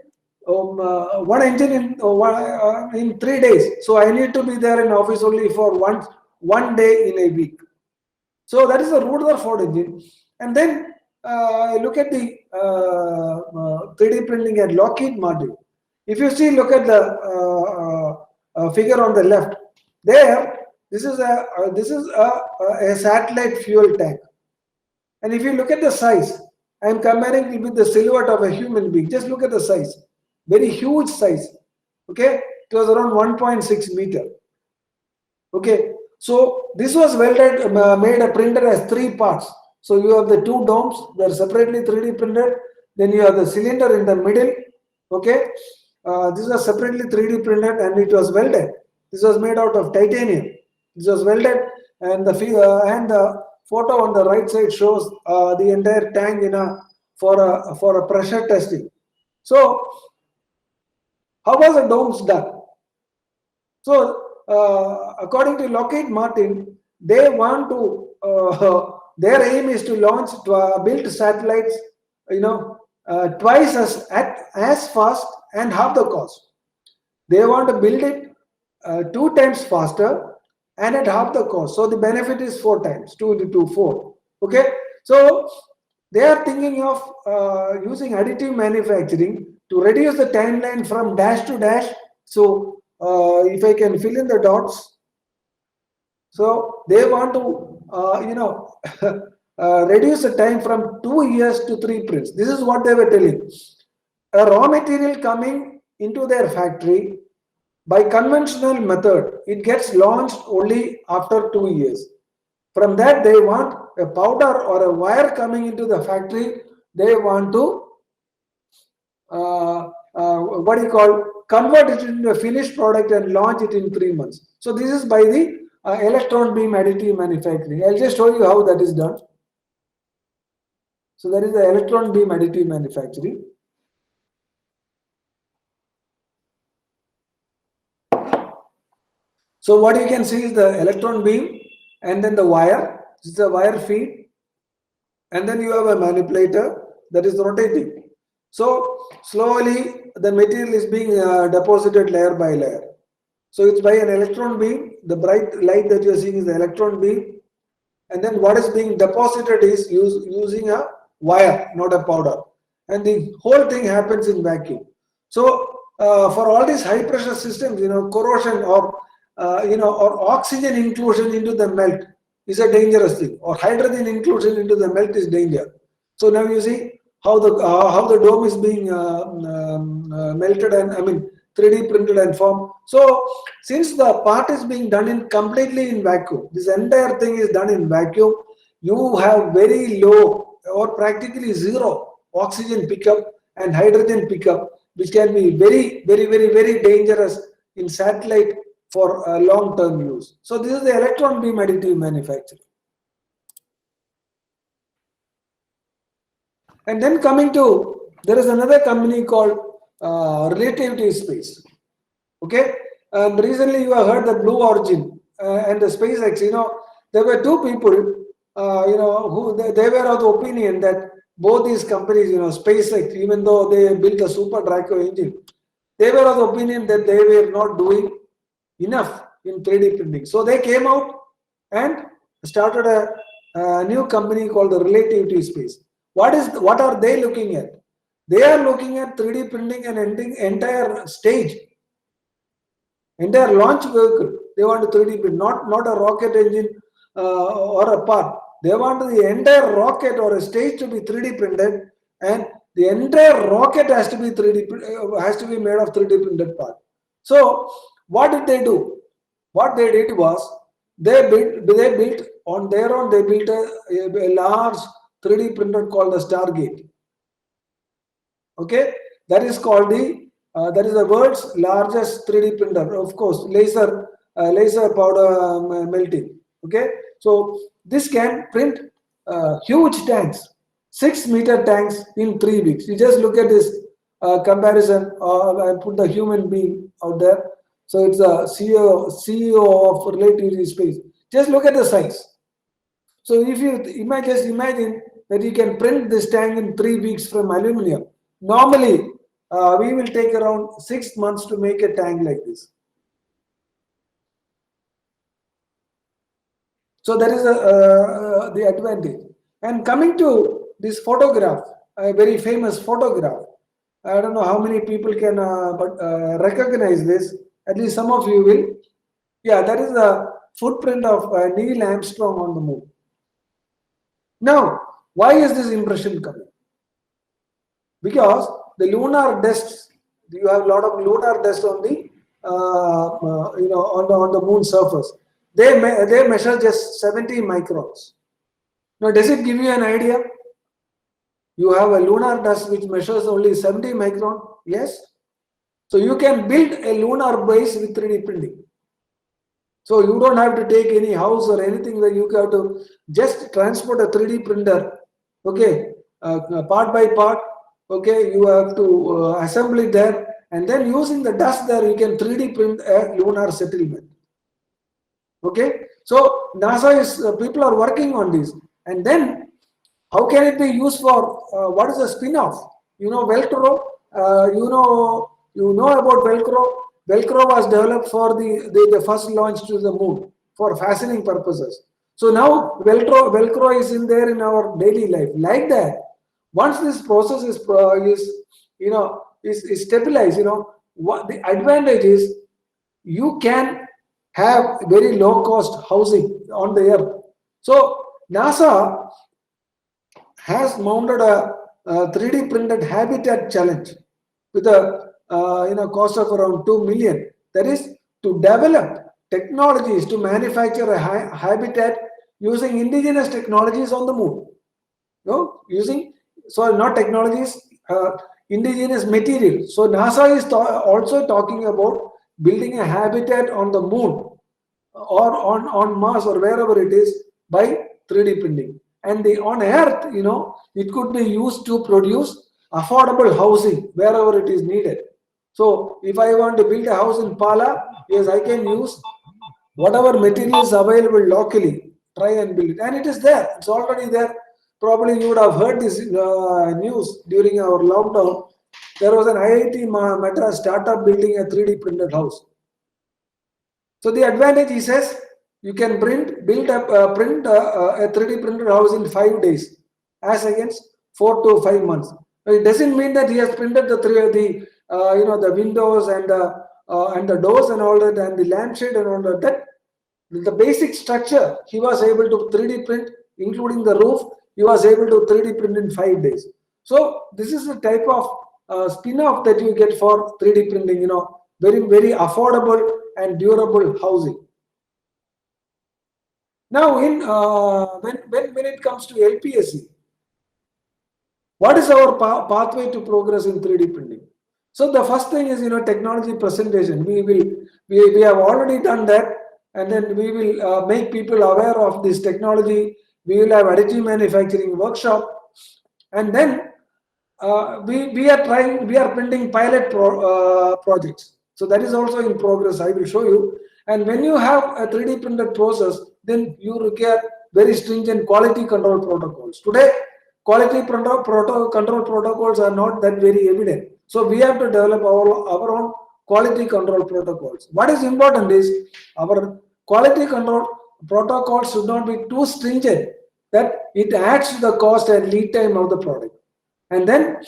one engine in 3 days. So I need to be there in office only for one day in a week. So that is the Rutherford engine. And then look at the 3D printing at Lockheed Martin. If you see, look at the figure on the left. There, this is a satellite fuel tank. And if you look at the size, I am comparing it with the silhouette of a human being. Just look at the size, very huge size. Okay, it was around 1.6 meter. Okay, so this was welded, printed as 3 parts. So you have the 2 domes, they are separately 3D printed. Then you have the cylinder in the middle. Okay, this was separately 3D printed and it was welded. This was made out of titanium. This was welded, and the photo on the right side shows the entire tank for a pressure testing. So how was the domes done? So according to Lockheed Martin, they want to their aim is to launch build satellites, twice as fast and half the cost. They want to build it 2 times faster and at half the cost. So the benefit is 4 times, 2 into 2, 4. Okay, so they are thinking of using additive manufacturing to reduce the timeline from dash to dash. So if I can fill in the dots, so they want to reduce the time from 2 years to 3 prints. This is what they were telling. A raw material coming into their factory by conventional method, it gets launched only after 2 years. From that, they want a powder or a wire coming into the factory. They want to convert it into a finished product and launch it in 3 months. So this is by the electron beam additive manufacturing. I'll just show you how that is done. So that is the electron beam additive manufacturing. So what you can see is the electron beam and then the wire. This is the wire feed. And then you have a manipulator that is rotating. So slowly the material is being deposited layer by layer. So it's by an electron beam. The bright light that you are seeing is the electron beam. And then what is being deposited is using a wire, not a powder. And the whole thing happens in vacuum. So for all these high pressure systems, corrosion or or oxygen inclusion into the melt is a dangerous thing, or hydrogen inclusion into the melt is danger. So now you see how the dome is being melted and 3D printed and formed. So since the part is being done completely in vacuum, this entire thing is done in vacuum, you have very low or practically zero oxygen pickup and hydrogen pickup, which can be very, very, very, very dangerous in satellite for long-term use. So this is the electron beam additive manufacturing. And then coming to, there is another company called Relativity Space. Okay, recently you have heard the Blue Origin and the SpaceX. There were 2 people, who they were of the opinion that both these companies, SpaceX, even though they built a Super Draco engine, they were of the opinion that they were not doing enough in 3D printing. So they came out and started a new company called the Relativity Space. What are they looking at? They are looking at 3D printing an entire stage, entire launch vehicle. They want to 3D print, not a rocket engine or a part. They want the entire rocket or a stage to be 3D printed, and the entire rocket has to be made of 3D printed part. So what did they do? What they did was they built on their own. They built a large 3D printer called the Stargate. Okay, that is called that is the world's largest 3D printer. Of course, laser powder melting. Okay, so this can print huge tanks, 6-meter tanks in 3 weeks. You just look at this comparison. I put the human being out there. So it's a CEO of Relativity Space. Just look at the size. So if you just imagine that you can print this tank in 3 weeks from aluminum. Normally, we will take around 6 months to make a tank like this. So that is the advantage. And coming to this photograph, a very famous photograph. I don't know how many people can recognize this. At least some of you will. Yeah, that is the footprint of Neil Armstrong on the moon. Now, why is this impression coming? Because the lunar dust, you have a lot of lunar dust on the on the moon surface. They measure just 70 microns. Now, does it give you an idea? You have a lunar dust which measures only 70 micron. Yes. So you can build a lunar base with 3D printing. So you don't have to take any house or anything where you have to just transport a 3D printer. Okay, part by part. Okay, you have to assemble it there, and then using the dust there, you can 3D print a lunar settlement. Okay, so NASA is people are working on this, and then how can it be used for? What is the spin-off? You know Velcro. You know about Velcro. Velcro was developed for the first launch to the moon for fastening purposes. So now Velcro is in there in our daily life. Like that, once this process is stabilized, what the advantage is, you can have very low cost housing on the earth. So NASA has mounted a 3D printed habitat challenge with a cost of around 2 million. That is to develop technologies to manufacture a habitat using indigenous technologies on the moon. Not technologies, indigenous material. So NASA is also talking about building a habitat on the moon or on Mars or wherever it is by 3D printing. And on Earth, it could be used to produce affordable housing wherever it is needed. So if I want to build a house in Pala, yes, I can use whatever materials available locally, try and build it. And it is there. It's already there. Probably you would have heard this news during our lockdown. There was an IIT Madras startup building a 3D printed house. So the advantage, he says, you can print a 3D printed house in 5 days, as against 4 to 5 months. It doesn't mean that he has printed the windows and the doors and all that, and the lampshade and all that. That the basic structure he was able to 3D print, including the roof. He was able to 3D print in 5 days. So this is the type of spin-off that you get for 3D printing. Very, very affordable and durable housing. Now, when it comes to LPSC, what is our pathway to progress in 3D printing? So the first thing is technology presentation. We have already done that, and then we will make people aware of this technology. We will have additive manufacturing workshop, and then we are printing pilot projects. So that is also in progress. I will show you. And when you have a 3D printed process, then you require very stringent quality control protocols. Today, quality control protocols are not that very evident. So we have to develop our own quality control protocols. What is important is our quality control protocols should not be too stringent that it adds to the cost and lead time of the product. And then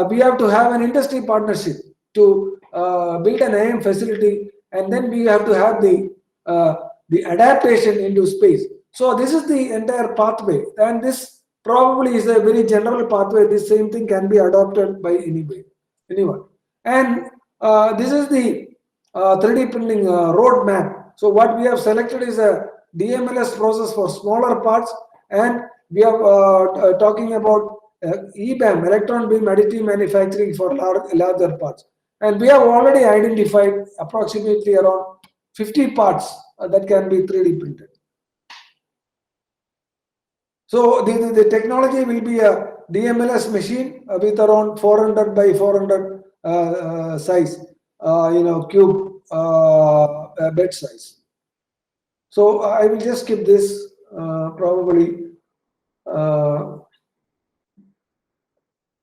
we have to have an industry partnership to build an IM facility, and then we have to have the adaptation into space. So this is the entire pathway, and this probably is a very general pathway. This same thing can be adopted by anyone. And this is the 3D printing roadmap. So what we have selected is a DMLS process for smaller parts, and we are talking about EBAM, electron beam additive manufacturing, for larger parts. And we have already identified approximately around 50 parts that can be 3D printed. So the technology will be a DMLS machine with around 400 by 400 size, cube bed size. So I will just skip this. probably.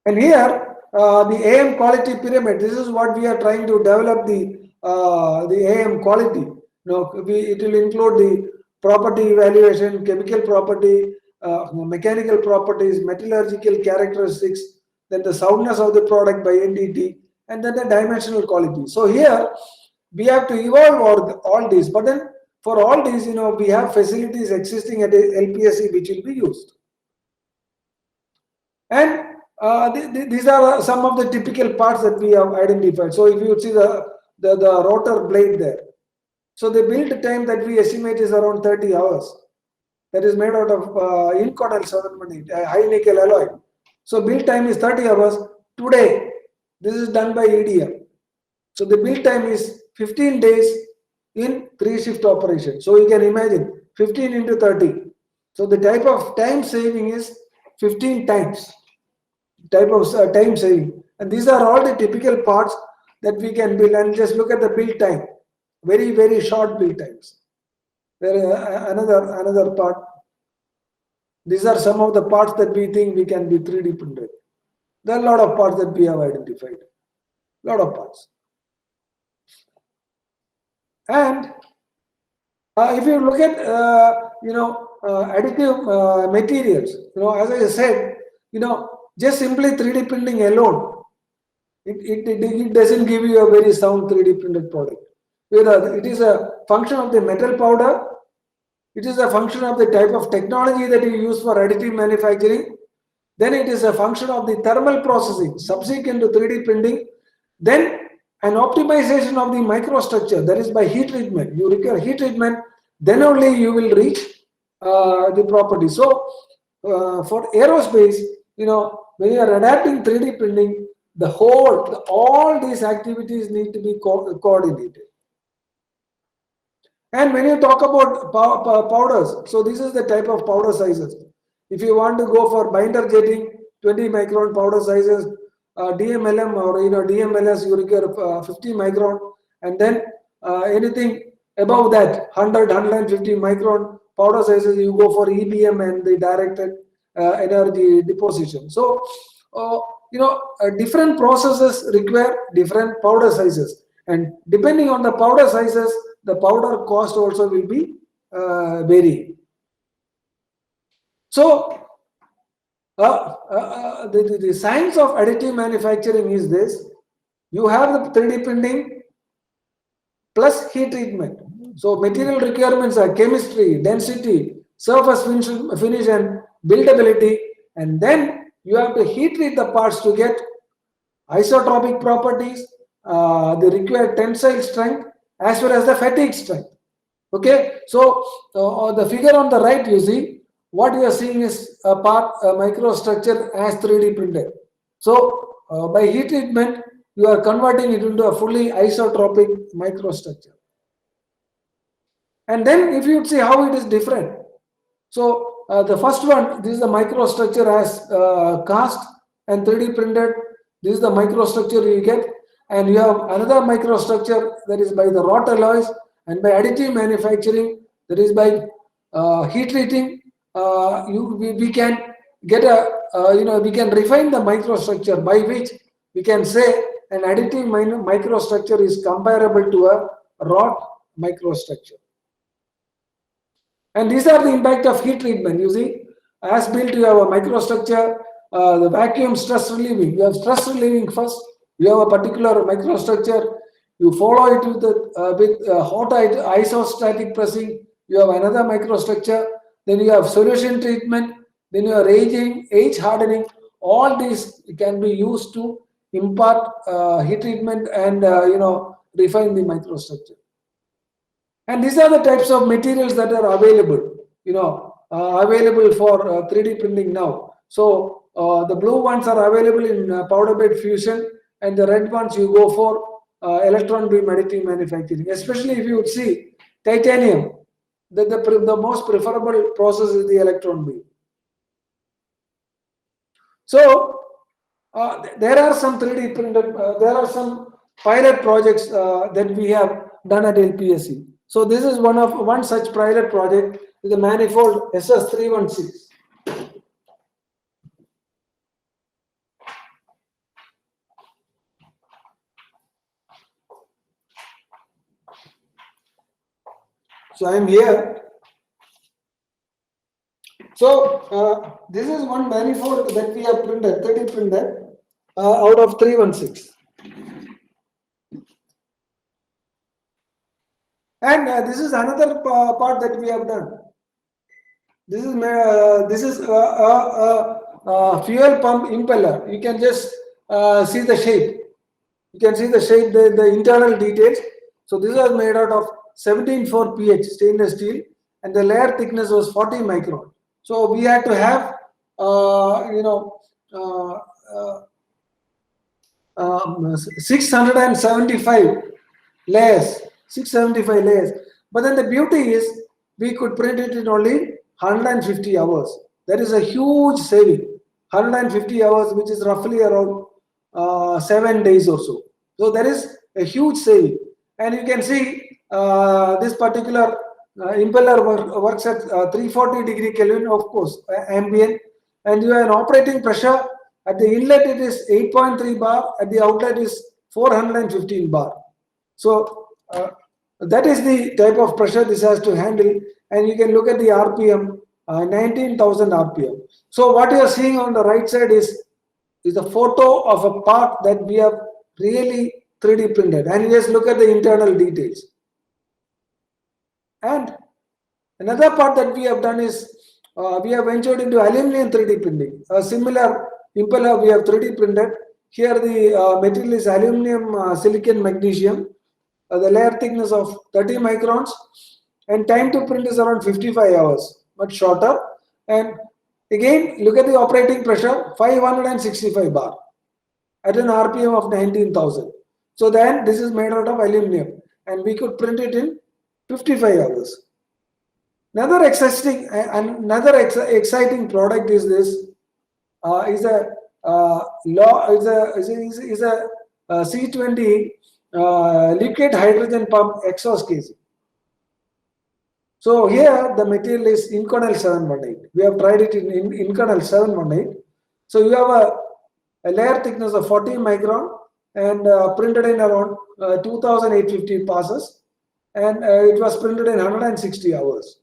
And here, the AM quality pyramid. This is what we are trying to develop the AM quality. It will include the property evaluation, chemical property, mechanical properties, metallurgical characteristics, then the soundness of the product by NDT, and then the dimensional quality. So here we have to evolve all these. But then for all these, we have facilities existing at LPSC which will be used. And these are some of the typical parts that we have identified. So if you see the rotor blade there, so the build time that we estimate is around 30 hours. That is made out of Inconel 718, high nickel alloy. So build time is 30 hours. Today, this is done by EDM. So the build time is 15 days in 3-shift operation. So you can imagine 15 into 30. So the type of time saving is 15 times. Type of time saving. And these are all the typical parts that we can build. And just look at the build time. Very, very short build times. There is another part. These are some of the parts that we think we can be 3D printed. There are a lot of parts that we have identified. A lot of parts. And if you look at additive materials, as I said, just simply 3D printing alone, it doesn't give you a very sound 3D printed product. It is a function of the metal powder. It is a function of the type of technology that you use for additive manufacturing. Then it is a function of the thermal processing subsequent to 3D printing. Then an optimization of the microstructure, that is by heat treatment. You require heat treatment, then only you will reach the property. So for aerospace, when you are adapting 3D printing, all these activities need to be coordinated. And when you talk about powders, so this is the type of powder sizes. If you want to go for binder jetting, 20 micron powder sizes, DMLM or DMLS, you require 50 micron, and then anything above that 100-150 micron powder sizes, you go for EBM and the directed energy deposition. So different processes require different powder sizes, and depending on the powder sizes, the powder cost also will be varying. So the science of additive manufacturing is this: you have the 3D printing plus heat treatment. So material requirements are chemistry, density, surface finish and buildability, and then you have to heat treat the parts to get isotropic properties, the required tensile strength, as well as the fatigue strength. Okay, so the figure on the right, you see what you are seeing is a microstructure as 3D printed. So by heat treatment, you are converting it into a fully isotropic microstructure. And then if you see how it is different. So the first one, this is the microstructure as cast and 3D printed. This is the microstructure you get. And you have another microstructure that is by the wrought alloys, and by additive manufacturing, that is by heat treating. We can get we can refine the microstructure by which we can say an additive microstructure is comparable to a wrought microstructure. And these are the impact of heat treatment. You see, as built, you have a microstructure, the vacuum stress relieving. You have stress relieving first. You have a particular microstructure. You follow it with hot isostatic pressing. You have another microstructure. Then you have solution treatment. Then you are aging, age hardening. All these can be used to impart heat treatment and refine the microstructure. And these are the types of materials that are available. Available for 3D printing now. So the blue ones are available in powder bed fusion, and the red ones you go for electron beam additive manufacturing. Especially if you would see titanium, the most preferable process is the electron beam. So there are some 3D printed, there are some pilot projects that we have done at LPSC. So this is one such pilot project, is the manifold SS316. So I am here. So this is one manifold that we have printed, 3D printed, out of 316. And this is another part that we have done. This is fuel pump impeller. You can just see the shape. You can see the shape, the internal details. So this was made out of 17.4 pH stainless steel, and the layer thickness was 40 micron. So we had to have 675 layers. 675 layers. But then the beauty is we could print it in only 150 hours. That is a huge saving. 150 hours, which is roughly around 7 days or so. So there is a huge saving. And you can see this particular impeller works at 340 degree Kelvin, of course, ambient. And you have an operating pressure. At the inlet, it is 8.3 bar. At the outlet is 415 bar. So that is the type of pressure this has to handle. And you can look at the RPM, 19,000 RPM. So what you are seeing on the right side is a photo of a part that we have really 3D printed. And you just look at the internal details. And another part that we have done is we have ventured into aluminum 3D printing. A similar impeller we have 3D printed. Here the material is aluminum silicon magnesium. The layer thickness of 30 microns, and time to print is around 55 hours, much shorter. And again, look at the operating pressure, 565 bar at an RPM of 19,000. So then this is made out of aluminum, and we could print it in 55 hours. Another exciting product is this. Is a C20 liquid hydrogen pump exhaust casing. So here the material is Inconel 718. We have tried it in Inconel 718. So you have a layer thickness of 40 micron and printed in around 2,850 passes, and it was printed in 160 hours.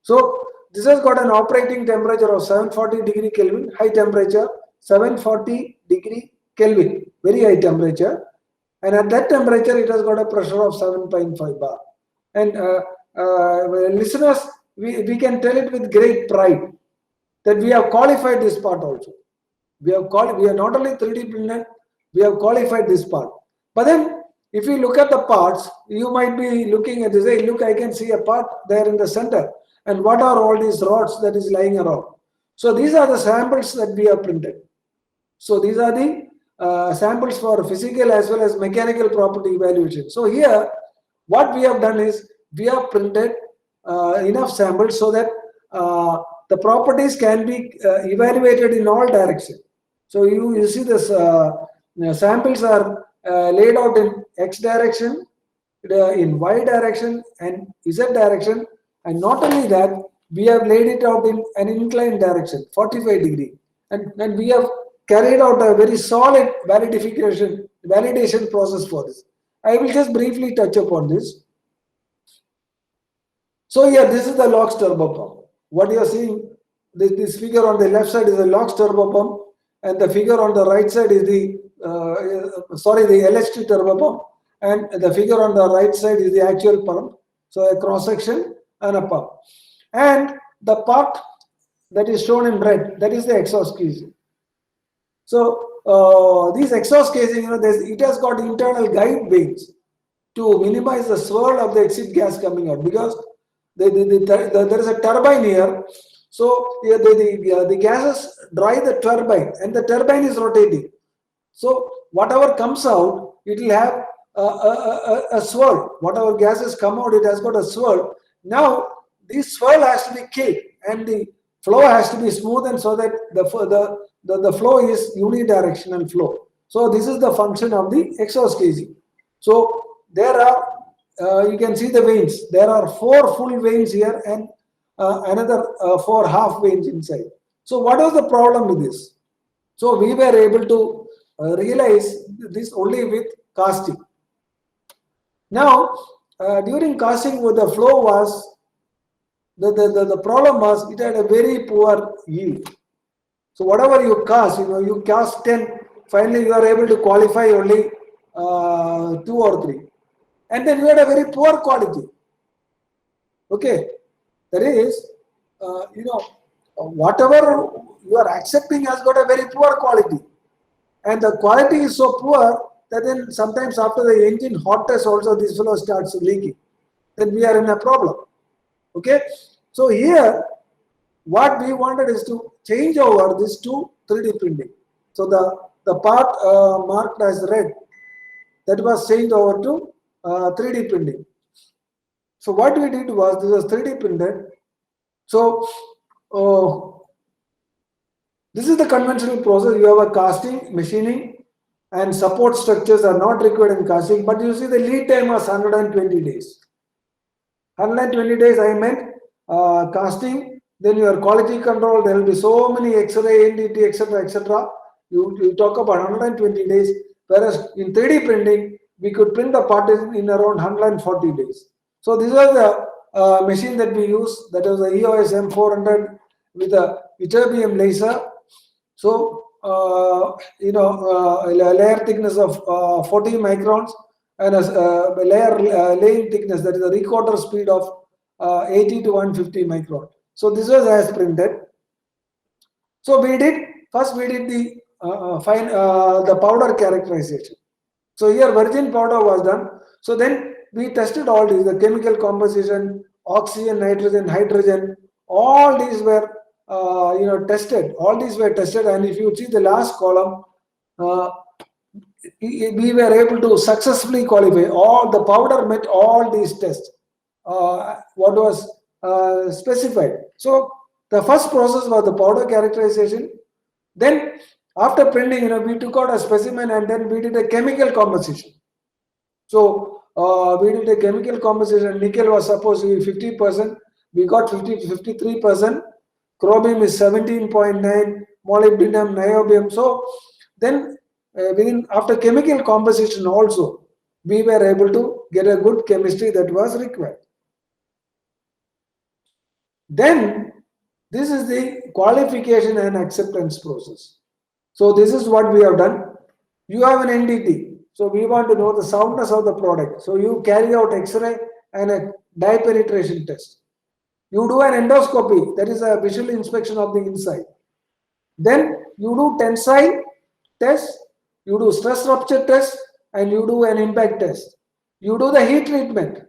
So this has got an operating temperature of 740 degree Kelvin, high temperature, 740 degree Kelvin, very high temperature. And at that temperature, it has got a pressure of 7.5 bar. And listeners, we can tell it with great pride that we have qualified this part also. We are not only 3D printed, we have qualified this part. But then, if you look at the parts, you might be looking at this. Hey, look, I can see a part there in the center. And what are all these rods that is lying around? So these are the samples that we have printed. So these are the samples for physical as well as mechanical property evaluation. So here, what we have done is we have printed enough samples so that the properties can be evaluated in all directions. So you see this samples are laid out in X direction, in Y direction, and Z direction. And not only that, we have laid it out in an inclined direction, 45 degree. And we have carried out a very solid validation process for this. I will just briefly touch upon this. So here, this is the LOX turbo pump. What you are seeing, this figure on the left side is a LOX turbo pump, and the figure on the right side is the LHT turbo pump, and the figure on the right side is the actual pump. So a cross section and a pump. And the part that is shown in red, that is the exhaust casing. So these exhaust casing, it has got internal guide vanes to minimize the swirl of the exit gas coming out, because there is a turbine here. So the gases drive the turbine, and the turbine is rotating. So whatever comes out, it will have a swirl. Whatever gases come out, it has got a swirl. Now this swirl has to be killed, and the flow has to be smoothened so that the flow is unidirectional flow. So this is the function of the exhaust casing. So there are you can see the vanes. There are 4 full vanes here and another 4 half vanes inside. So what was the problem with this? So we were able to realize this only with casting. Now, during casting, the flow was, the problem was it had a very poor yield. So whatever you cast, you cast 10, finally you are able to qualify only 2 or 3. And then you had a very poor quality. Okay, that is, whatever you are accepting has got a very poor quality. And the quality is so poor that then sometimes after the engine hot test also this fellow starts leaking. Then we are in a problem. Okay, so here what we wanted is to change over this to 3D printing. So the part marked as red, that was changed over to 3D printing. So what we did was, this was 3D printed. So this is the conventional process. You have a casting, machining, and support structures are not required in casting, but you see the lead time was 120 days. 120 days I meant casting, then your quality control, there will be so many X-ray, NDT, etc., etc. You talk about 120 days, whereas in 3D printing, we could print the part in around 140 days. So this was the machine that we use, that was the EOS M400 with a ytterbium laser. So, a layer thickness of 40 microns and a layer laying thickness, that is a recorder speed of 80 to 150 micron. So this was as printed. So we did the the powder characterization. So here virgin powder was done. So then we tested all these, the chemical composition, oxygen, nitrogen, hydrogen, all these were tested. All these were tested, and if you see the last column, we were able to successfully qualify. All the powder met all these tests. What was specified. So the first process was the powder characterization. Then after printing, we took out a specimen and then we did a chemical composition. So we did a chemical composition. Nickel was supposed to be 50%. We got 53%. Chromium is 17.9. Molybdenum, niobium. So then after chemical composition also, we were able to get a good chemistry that was required. Then this is the qualification and acceptance process. So this is what we have done. You have an NDT. So we want to know the soundness of the product. So you carry out X-ray and a dye penetration test. You do an endoscopy, that is a visual inspection of the inside. Then you do tensile test, you do stress rupture test, and you do an impact test. You do the heat treatment.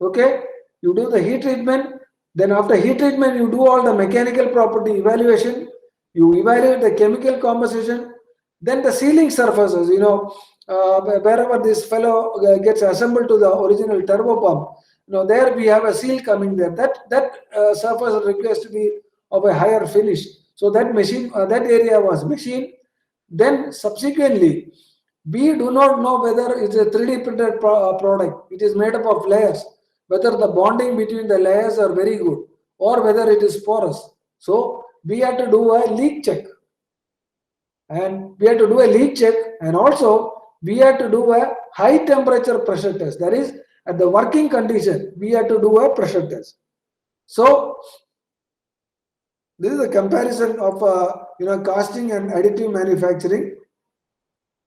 Okay, you do the heat treatment. Then after heat treatment, you do all the mechanical property evaluation. You evaluate the chemical composition. Then the sealing surfaces, wherever this fellow gets assembled to the original turbo pump, there we have a seal coming there. That surface requires to be of a higher finish. So that machine, that area was machined. Then subsequently, we do not know whether it's a 3D printed product. It is made up of layers. Whether the bonding between the layers are very good or whether it is porous. So we had to do a leak check. And also we had to do a high temperature pressure test. That is, at the working condition, we had to do a pressure test. So this is a comparison of casting and additive manufacturing.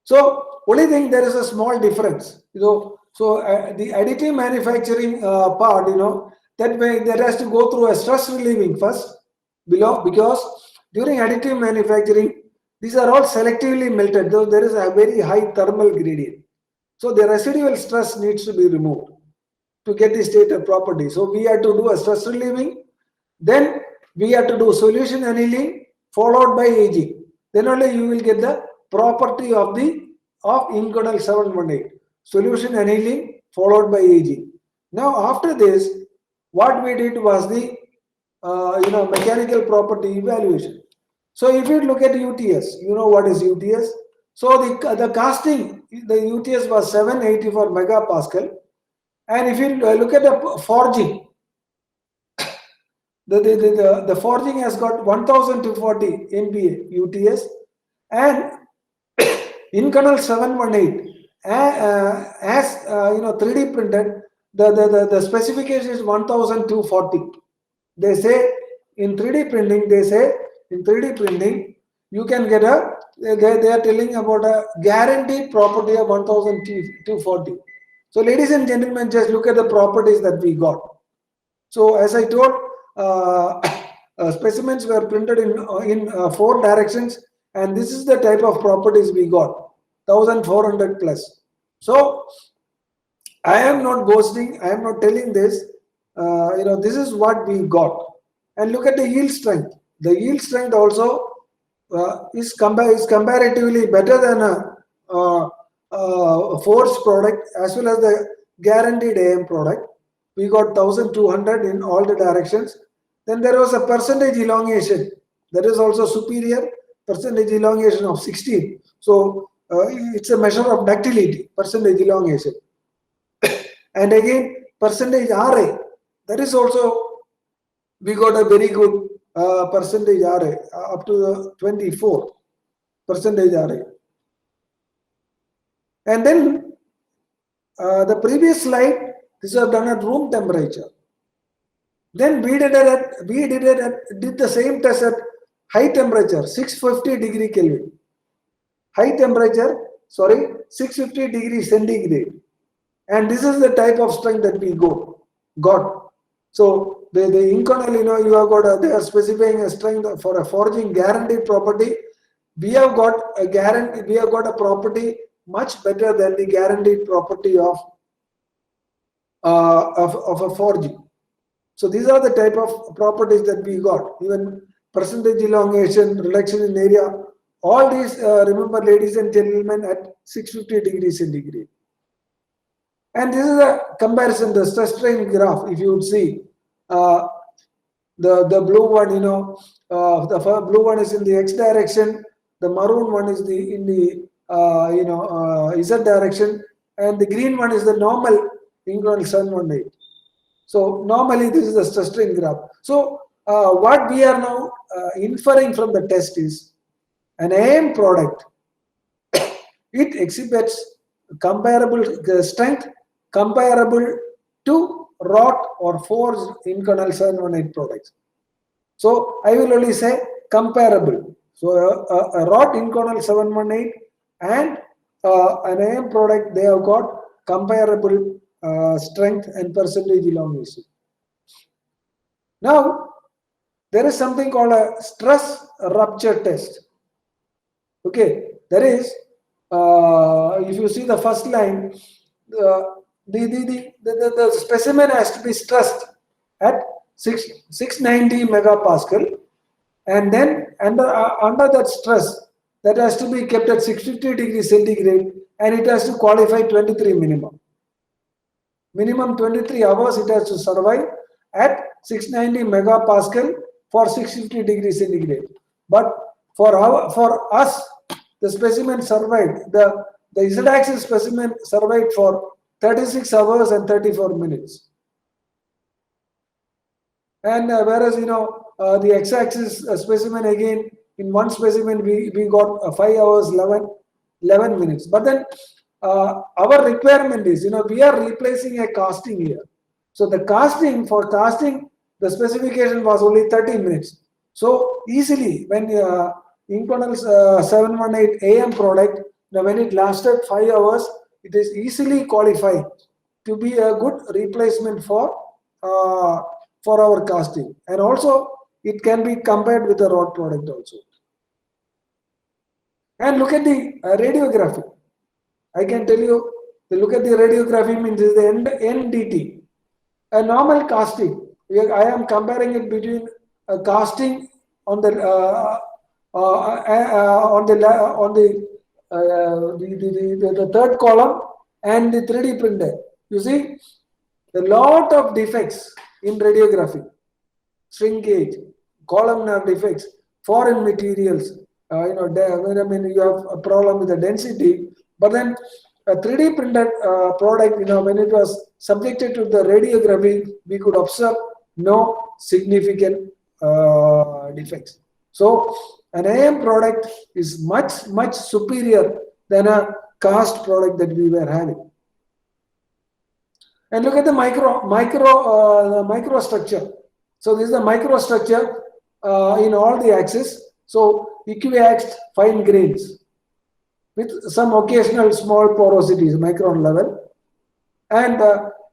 So only thing, there is a small difference. So the additive manufacturing part, that has to go through a stress relieving first below, because during additive manufacturing, these are all selectively melted, though there is a very high thermal gradient. So the residual stress needs to be removed to get the stated property. So we had to do a stress relieving, then we had to do solution annealing followed by aging. Then only you will get the property of Inconel 718. Solution annealing followed by aging. Now after this, what we did was the mechanical property evaluation. So if you look at UTS, you know what is UTS? So the casting, the UTS was 784 megapascal. And if you look at the forging, the forging has got 1240 MPa UTS, and Inconel 718 as 3D printed, the specification is 1240. They say in 3D printing, you can get they are telling about a guaranteed property of 1240. So ladies and gentlemen, just look at the properties that we got. So as I told, specimens were printed in 4 directions, and this is the type of properties we got, 1400 plus. So I am not boasting, I am not telling this, this is what we got. And look at the yield strength. The yield strength also is comparatively better than a forged product as well as the guaranteed AM product. We got 1200 in all the directions. Then there was a percentage elongation that is also superior, percentage elongation of 16. So it's a measure of ductility, percentage elongation. And again, percentage RA, that is also, we got a very good percentage RA, up to the 24 percentage RA. And then the previous slide, these are done at room temperature. Then we did the same test at high temperature, 650 degree Kelvin. High temperature, 650 degree centigrade. And this is the type of strength that we got. So the Inconel, you have got they are specifying a strength for a forging guaranteed property. We have got a guarantee. We have got a property much better than the guaranteed property of a forging. So these are the type of properties that we got. Even percentage elongation, reduction in area, all these, remember ladies and gentlemen, at 650 degrees centigrade. And this is a comparison, the stress strain graph. If you would see, the blue one, the blue one is in the X direction, the maroon one is in the Z direction, and the green one is the normal Inconel 718. So normally this is the stress strain graph. So what we are now inferring from the test is an AM product. It exhibits comparable strength comparable to wrought or forged Inconel 718 products. So I will only say comparable. So a wrought Inconel 718 and an AM product, they have got comparable strength and percentage elongation. Now there is something called a stress rupture test. Okay, that is, if you see the first line, the specimen has to be stressed at 690 megapascal, and then under that stress, that has to be kept at 650 degrees centigrade, and it has to qualify 23 minimum. Minimum 23 hours it has to survive at 690 megapascal for 650 degrees centigrade. But for us, the specimen survived, the Z-axis specimen survived for 36 hours and 34 minutes. And whereas, the X-axis specimen, again, in one specimen, we got 5 hours, 11 minutes. But then our requirement is, we are replacing a casting here. So the for casting, the specification was only 30 minutes. So easily, when Inconel 718 AM product, when it lasted 5 hours, it is easily qualified to be a good replacement for our casting. And also, it can be compared with the wrought product also. And look at the radiography. I can tell you, look at the radiography means is the NDT. A normal casting, I am comparing it between a casting on the third column and the 3D printer. You see, a lot of defects in radiography, shrinkage, columnar defects, foreign materials. You have a problem with the density, but then a 3D printed product, when it was subjected to the radiography, we could observe no significant defects. So an AM product is much superior than a cast product that we were having. And look at the microstructure. So this is the microstructure in all the axes. So equiaxed fine grains with some occasional small porosities, micron level. And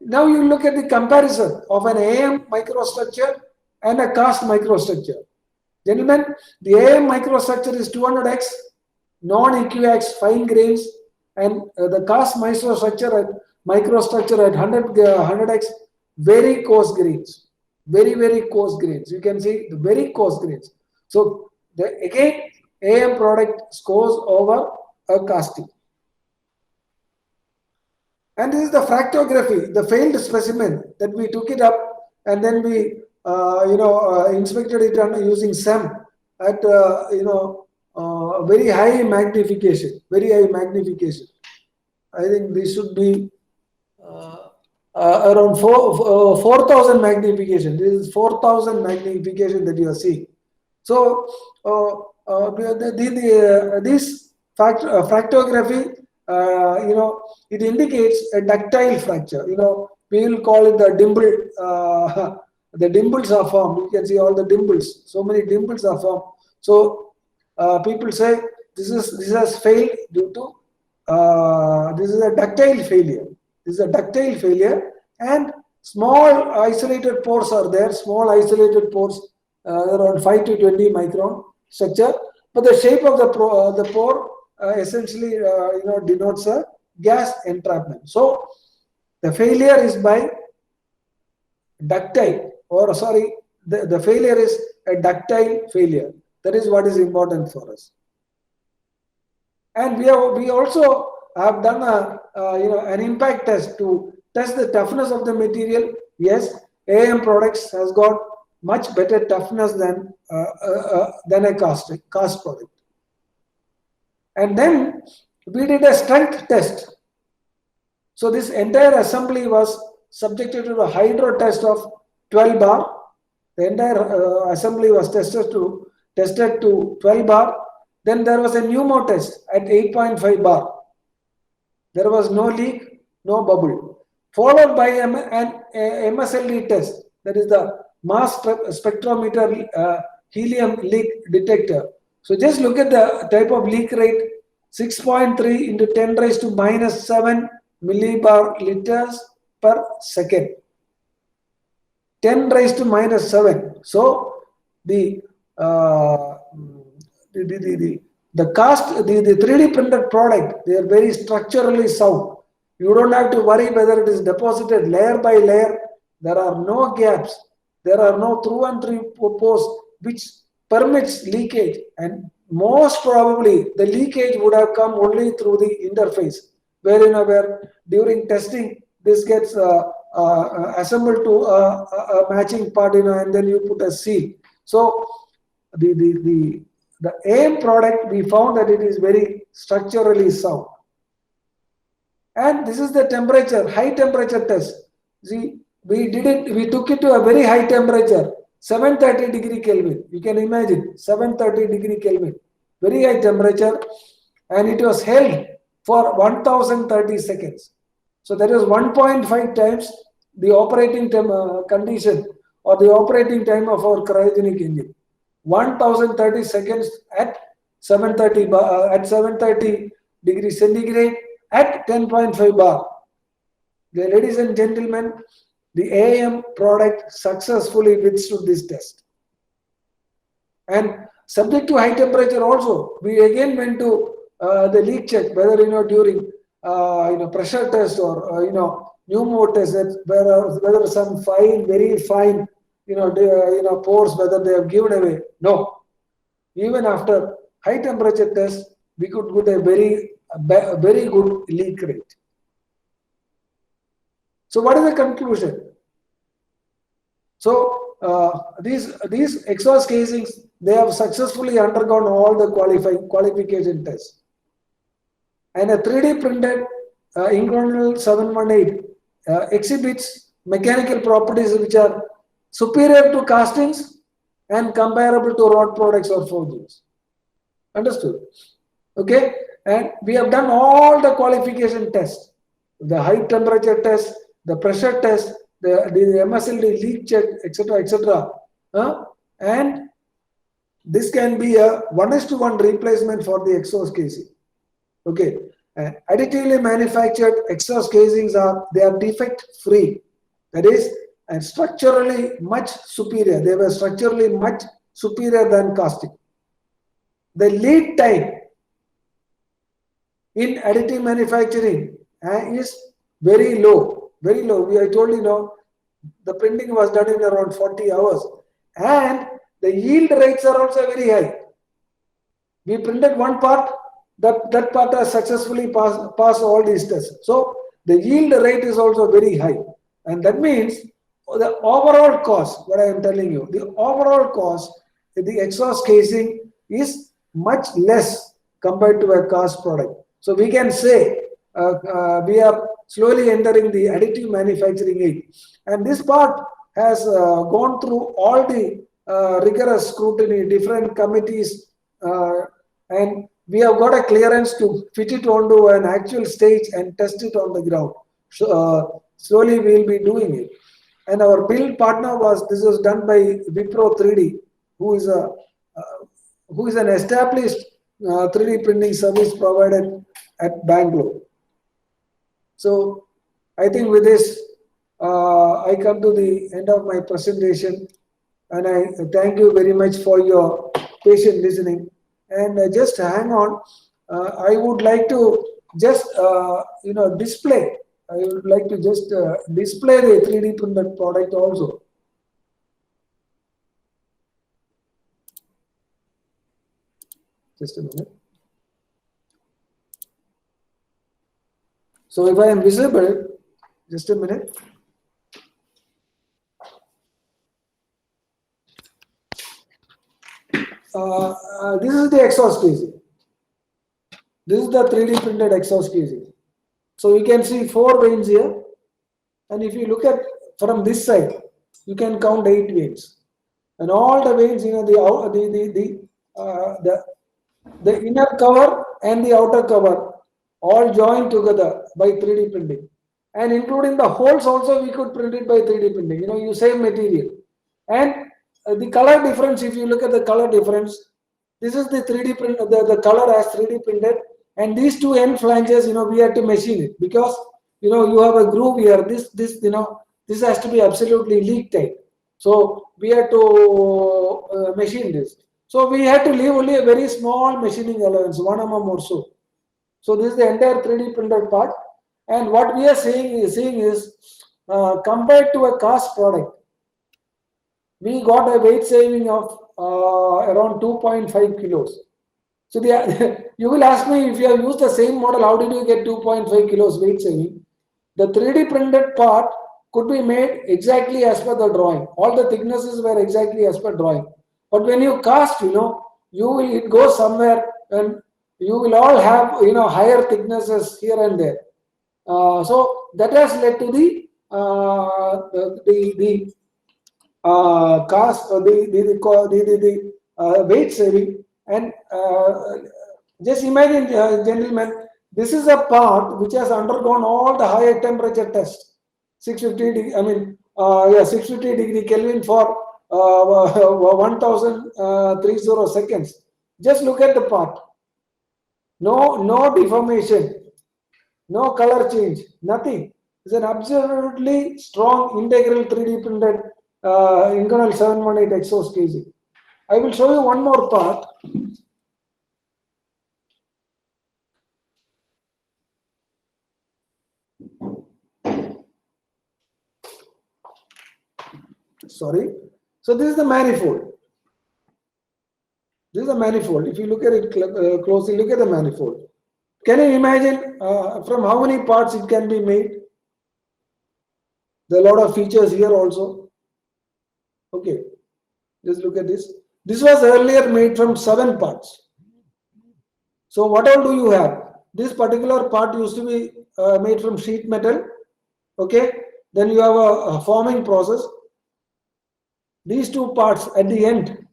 now you look at the comparison of an AM microstructure and a cast microstructure. Gentlemen, the AM microstructure is 200x, non-equiaxed fine grains, and the cast microstructure at 100x, very coarse grains, very coarse grains. You can see the very coarse grains. So again, AM product scores over a casting. And this is the fractography, the failed specimen that we took it up and then we inspected it using SEM at very high magnification, I think this should be around 4,000 magnification. This is 4,000 magnification that you are seeing. So this fractography, it indicates a ductile fracture. We will call it the dimple. The dimples are formed. You can see all the dimples. So many dimples are formed. So people say this has failed due to this is a ductile failure. This is a ductile failure, and small isolated pores are there. Small isolated pores around 5 to 20 micron structure, but the shape of the pore essentially denotes a gas entrapment. So the failure is by ductile, or sorry, the failure is a ductile failure. That is what is important for us. And we also have done an impact test to test the toughness of the material. Yes, AM products has got much better toughness than a cast product. And then we did a strength test. So this entire assembly was subjected to a hydro test of 12 bar. The entire assembly was tested to 12 bar. Then there was a pneumo test at 8.5 bar. There was no leak, no bubble. Followed by an MSLD test, that is the mass spectrometer helium leak detector. So just look at the type of leak rate, 6.3 into 10 raised to minus 7 millibar liters per second. 10 raised to minus 7. So the 3D printed product, they are very structurally sound. You don't have to worry whether it is deposited layer by layer. There are no gaps. There are no through and through pores which permits leakage. And most probably the leakage would have come only through the interface, where during testing this gets assembled to a matching part, and then you put a seal. So the AM product, we found that it is very structurally sound. And this is the temperature, high temperature test. See, we took it to a very high temperature, 730 degree Kelvin. You can imagine, 730 degree Kelvin, very high temperature, and it was held for 1030 seconds. So that is 1.5 times the operating condition or the operating time of our cryogenic engine. 1030 seconds at 730 degrees centigrade at 10.5 bar. Ladies and gentlemen, the AM product successfully withstood this test. And subject to high temperature also, we again went to the leak check, whether during pressure test or pneumo test, whether some fine, very fine pores, whether they have given away. No. Even after high temperature test, we could get a very good leak rate. So what is the conclusion? So these exhaust casings, they have successfully undergone all the qualification tests. And a 3D printed Incronal 718 exhibits mechanical properties which are superior to castings and comparable to wrought products or forgings. Understood? Okay, and we have done all the qualification tests, the high temperature test, the pressure test, the MSLD leak check, etc., etc. And this can be a 1:1 replacement for the exhaust casing. Okay, additively manufactured exhaust casings are defect free. That is, and structurally much superior. They were structurally much superior than casting. The lead time in additive manufacturing is very low, very low. I told you now, the printing was done in around 40 hours, and the yield rates are also very high. We printed one part, that part has successfully passed all these tests. So the yield rate is also very high, and that means the overall cost, what I am telling you, the overall cost, the exhaust casing is much less compared to a cast product. So we can say we are slowly entering the additive manufacturing age, and this part has gone through all the rigorous scrutiny, different committees, and we have got a clearance to fit it onto an actual stage and test it on the ground. So slowly we will be doing it. And our build partner this was done by Wipro 3D, who is an established 3D printing service provider at Bangalore. So I think with this, I come to the end of my presentation, and I thank you very much for your patient listening. And just hang on, I would like to just display. I would like to just display the 3D printed product also. Just a minute. So if I am visible, just a minute. This is the exhaust casing. This is the 3D printed exhaust casing. So you can see 4 vanes here, and if you look at from this side, you can count 8 vanes, and all the vanes, the inner cover and the outer cover all joined together by 3D printing, and including the holes also we could print it by 3D printing. You save material, and the color difference. If you look at the color difference, this is the 3D print. The color as 3D printed. And these 2 end flanges, we have to machine it, because you have a groove here. This has to be absolutely leak tight. So we have to machine this. So we had to leave only a very small machining allowance, 1 mm or so. So this is the entire 3D printed part. And what we are seeing is compared to a cast product, we got a weight saving of around 2.5 kilos. So you will ask me, if you have used the same model, how did you get 2.5 kilos weight saving? The 3D printed part could be made exactly as per the drawing. All the thicknesses were exactly as per drawing. But when you cast, it goes somewhere, and you will all have higher thicknesses here and there. So that has led to the cast, the weight saving. And just imagine, gentlemen, this is a part which has undergone all the higher temperature tests, 650 degree Kelvin for 1030 seconds. Just look at the part. No deformation, no color change, nothing. It's an absolutely strong integral 3D printed Inconel 718 exhaust casing. I will show you one more part. Sorry. So this is the manifold. This is a manifold. If you look at it closely, look at the manifold. Can you imagine from how many parts it can be made? There are a lot of features here also. Okay. Just look at this. This was earlier made from 7 parts. So what all do you have? This particular part used to be made from sheet metal. Okay. Then you have a forming process. these two parts at the end,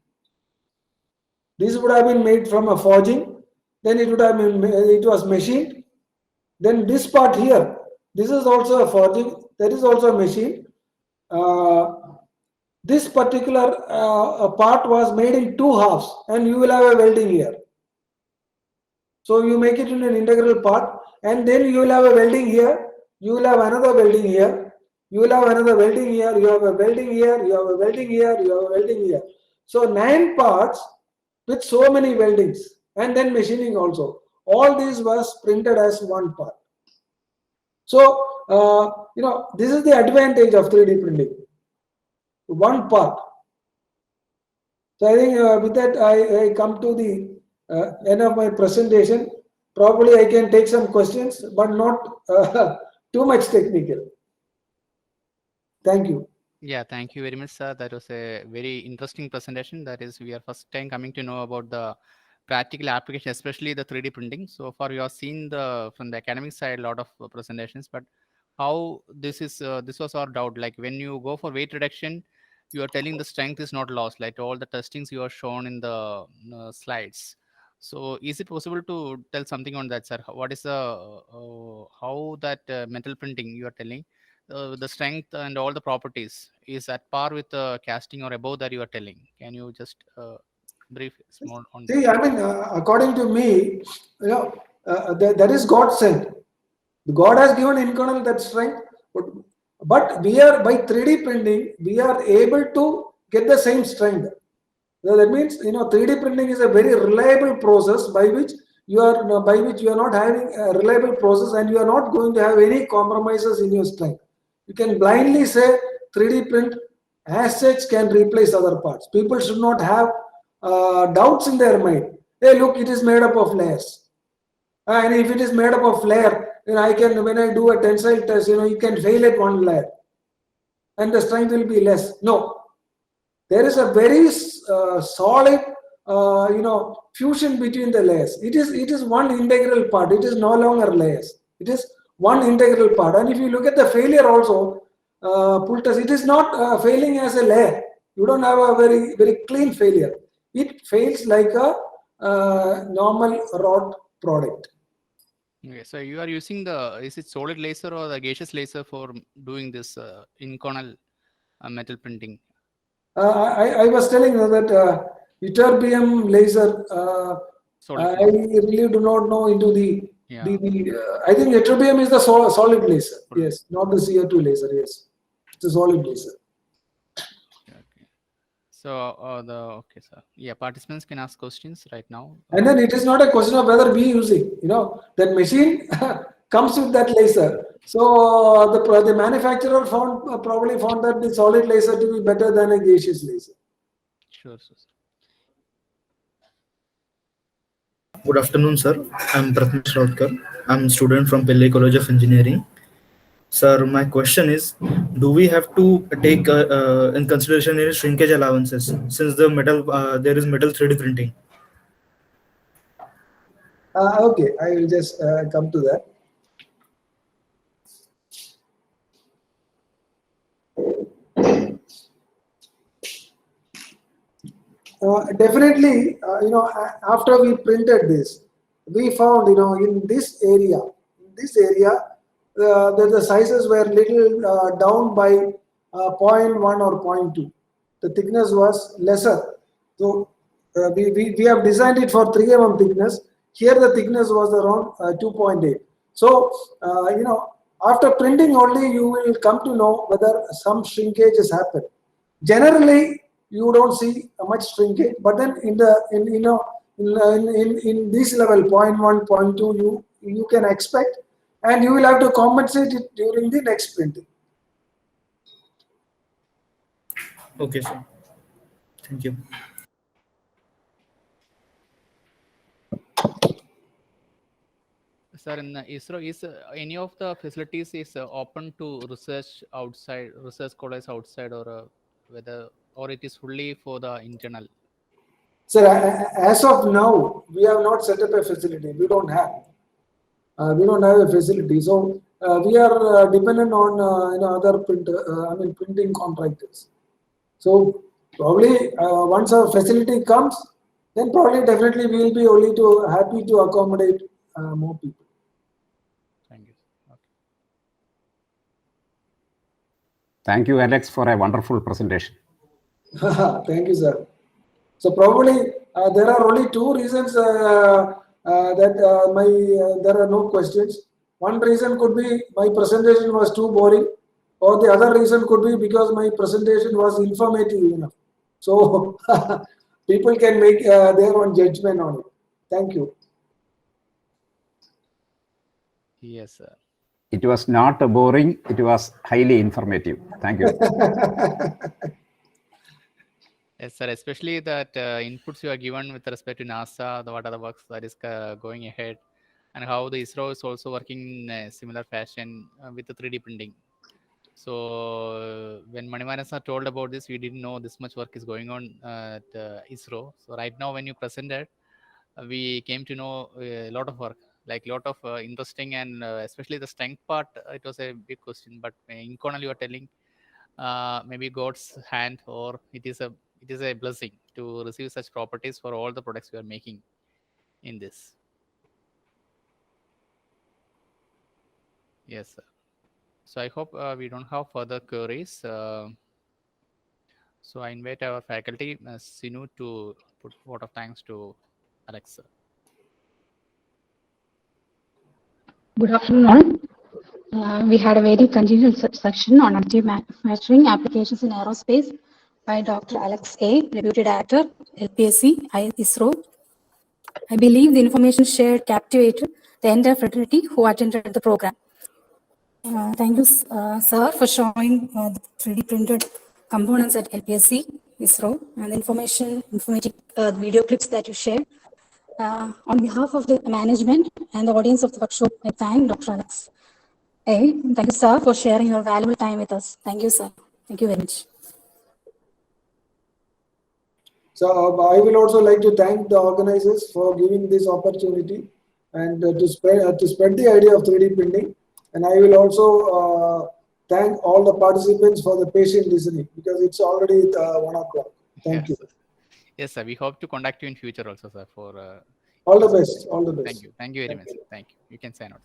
this would have been made from a forging, then it would have been, it was machined. Then this part here, this is also a forging, that is also a machine. This particular part was made in two halves, and you will have a welding here. So you make it in an integral part, and then you will have a welding here, you will have another welding here, you will have another welding here, you have a welding here, you have a welding here, you have a welding here. So 9 parts with so many weldings, and then machining also. All these was printed as one part. So, this is the advantage of 3D printing. One part. So I think with that I come to the end of my presentation. Probably I can take some questions, but not too much technical. Thank you. Yeah, thank you very much, sir. That was a very interesting presentation. That is, we are first time coming to know about the practical application, especially the 3D printing. So far, you have seen from the academic side a lot of presentations, but how this was our doubt. Like when you go for weight reduction, you are telling the strength is not lost. Like all the testings you are shown in the slides. So is it possible to tell something on that, sir? What is how that metal printing you are telling? The strength and all the properties is at par with the casting or above that you are telling. Can you just brief more on See, that? I mean, according to me, that is God sent. God has given internal that strength, but we are by 3D printing, we are able to get the same strength. So that means 3D printing is a very reliable process by which you are not having a reliable process, and you are not going to have any compromises in your strength. You can blindly say 3D print as such can replace other parts. People should not have doubts in their mind. Hey, look, it is made up of layers. And if it is made up of layer, then when I do a tensile test, you can fail at one layer and the strength will be less. No, there is a very solid, fusion between the layers. It is one integral part. It is no longer layers. It is one integral part. And if you look at the failure also, Pultas, it is not failing as a layer. You don't have a very, very clean failure. It fails like a normal rod product. Okay, so you are using is it solid laser or the gaseous laser for doing this inconel metal printing? I was telling you that ytterbium laser. I really do not know into the. Yeah. I think ytterbium is the solid laser. Yes, not the CO2 laser. Yes, it's a solid laser. Okay. So okay, sir. Yeah, participants can ask questions right now. And then it is not a question of whether we using. That machine comes with that laser. So the manufacturer probably found that the solid laser to be better than a gaseous laser. Sure, sir. Good afternoon, sir. I'm Prathamesh Raudkar. I'm a student from Pillai College of Engineering. Sir, my question is, do we have to take in consideration any shrinkage allowances since the there is metal 3D printing? Okay, I will just come to that. Definitely, after we printed this, we found, in this area, the sizes were little down by 0.1 or 0.2. The thickness was lesser. So we have designed it for 3 mm thickness. Here the thickness was around 2.8. So, after printing only, you will come to know whether some shrinkage has happened. Generally, you don't see much shrinkage, but then in this level 0.1, 0.2, you can expect, and you will have to compensate it during the next printing. Okay, sir. Thank you. Sir, in ISRO, is any of the facilities is open to research scholars outside, or or it is fully for the internal? Sir, as of now, we have not set up a facility. We don't have. We don't have a facility, so we are dependent on other printing contractors. So Probably once a facility comes, then probably definitely we will be only happy to accommodate more people. Thank you. Okay. Thank you, Alex, for a wonderful presentation. Thank you, sir. So probably there are only two reasons that there are no questions. One reason could be my presentation was too boring, or the other reason could be because my presentation was informative enough. So people can make their own judgment on it. Thank you. Yes, sir. It was not boring, it was highly informative. Thank you. Yes, sir. Especially that inputs you are given with respect to NASA, what are the works that is going ahead, and how the ISRO is also working in a similar fashion with the 3D printing. So when Manivaran sir told about this, we didn't know this much work is going on at ISRO. So right now, when you presented, we came to know a lot of work, like a lot of interesting, and especially the strength part. It was a big question, but in Cornell, you are telling maybe God's hand, or it is a blessing to receive such properties for all the products we are making in this. Yes, sir. So I hope we don't have further queries. So I invite our faculty, Sinu, to put a vote of thanks to Alex, sir. Good afternoon. We had a very continuous section on additive manufacturing applications in aerospace by Dr. Alex A., Deputy Director, LPSC, ISRO. I believe the information shared captivated the entire fraternity who attended the program. Thank you, sir, for showing the 3D printed components at LPSC, ISRO, and the informative video clips that you shared. On behalf of the management and the audience of the workshop, I thank Dr. Alex A. Thank you, sir, for sharing your valuable time with us. Thank you, sir. Thank you very much. So I will also like to thank the organizers for giving this opportunity and to spread the idea of 3D printing. And I will also thank all the participants for the patient listening, because it's already 1 o'clock. Thank you. Sir. Yes, sir. We hope to contact you in future also, sir. For all the best. All the best. Thank you. Thank you very much. Sir. Thank you. You can sign out.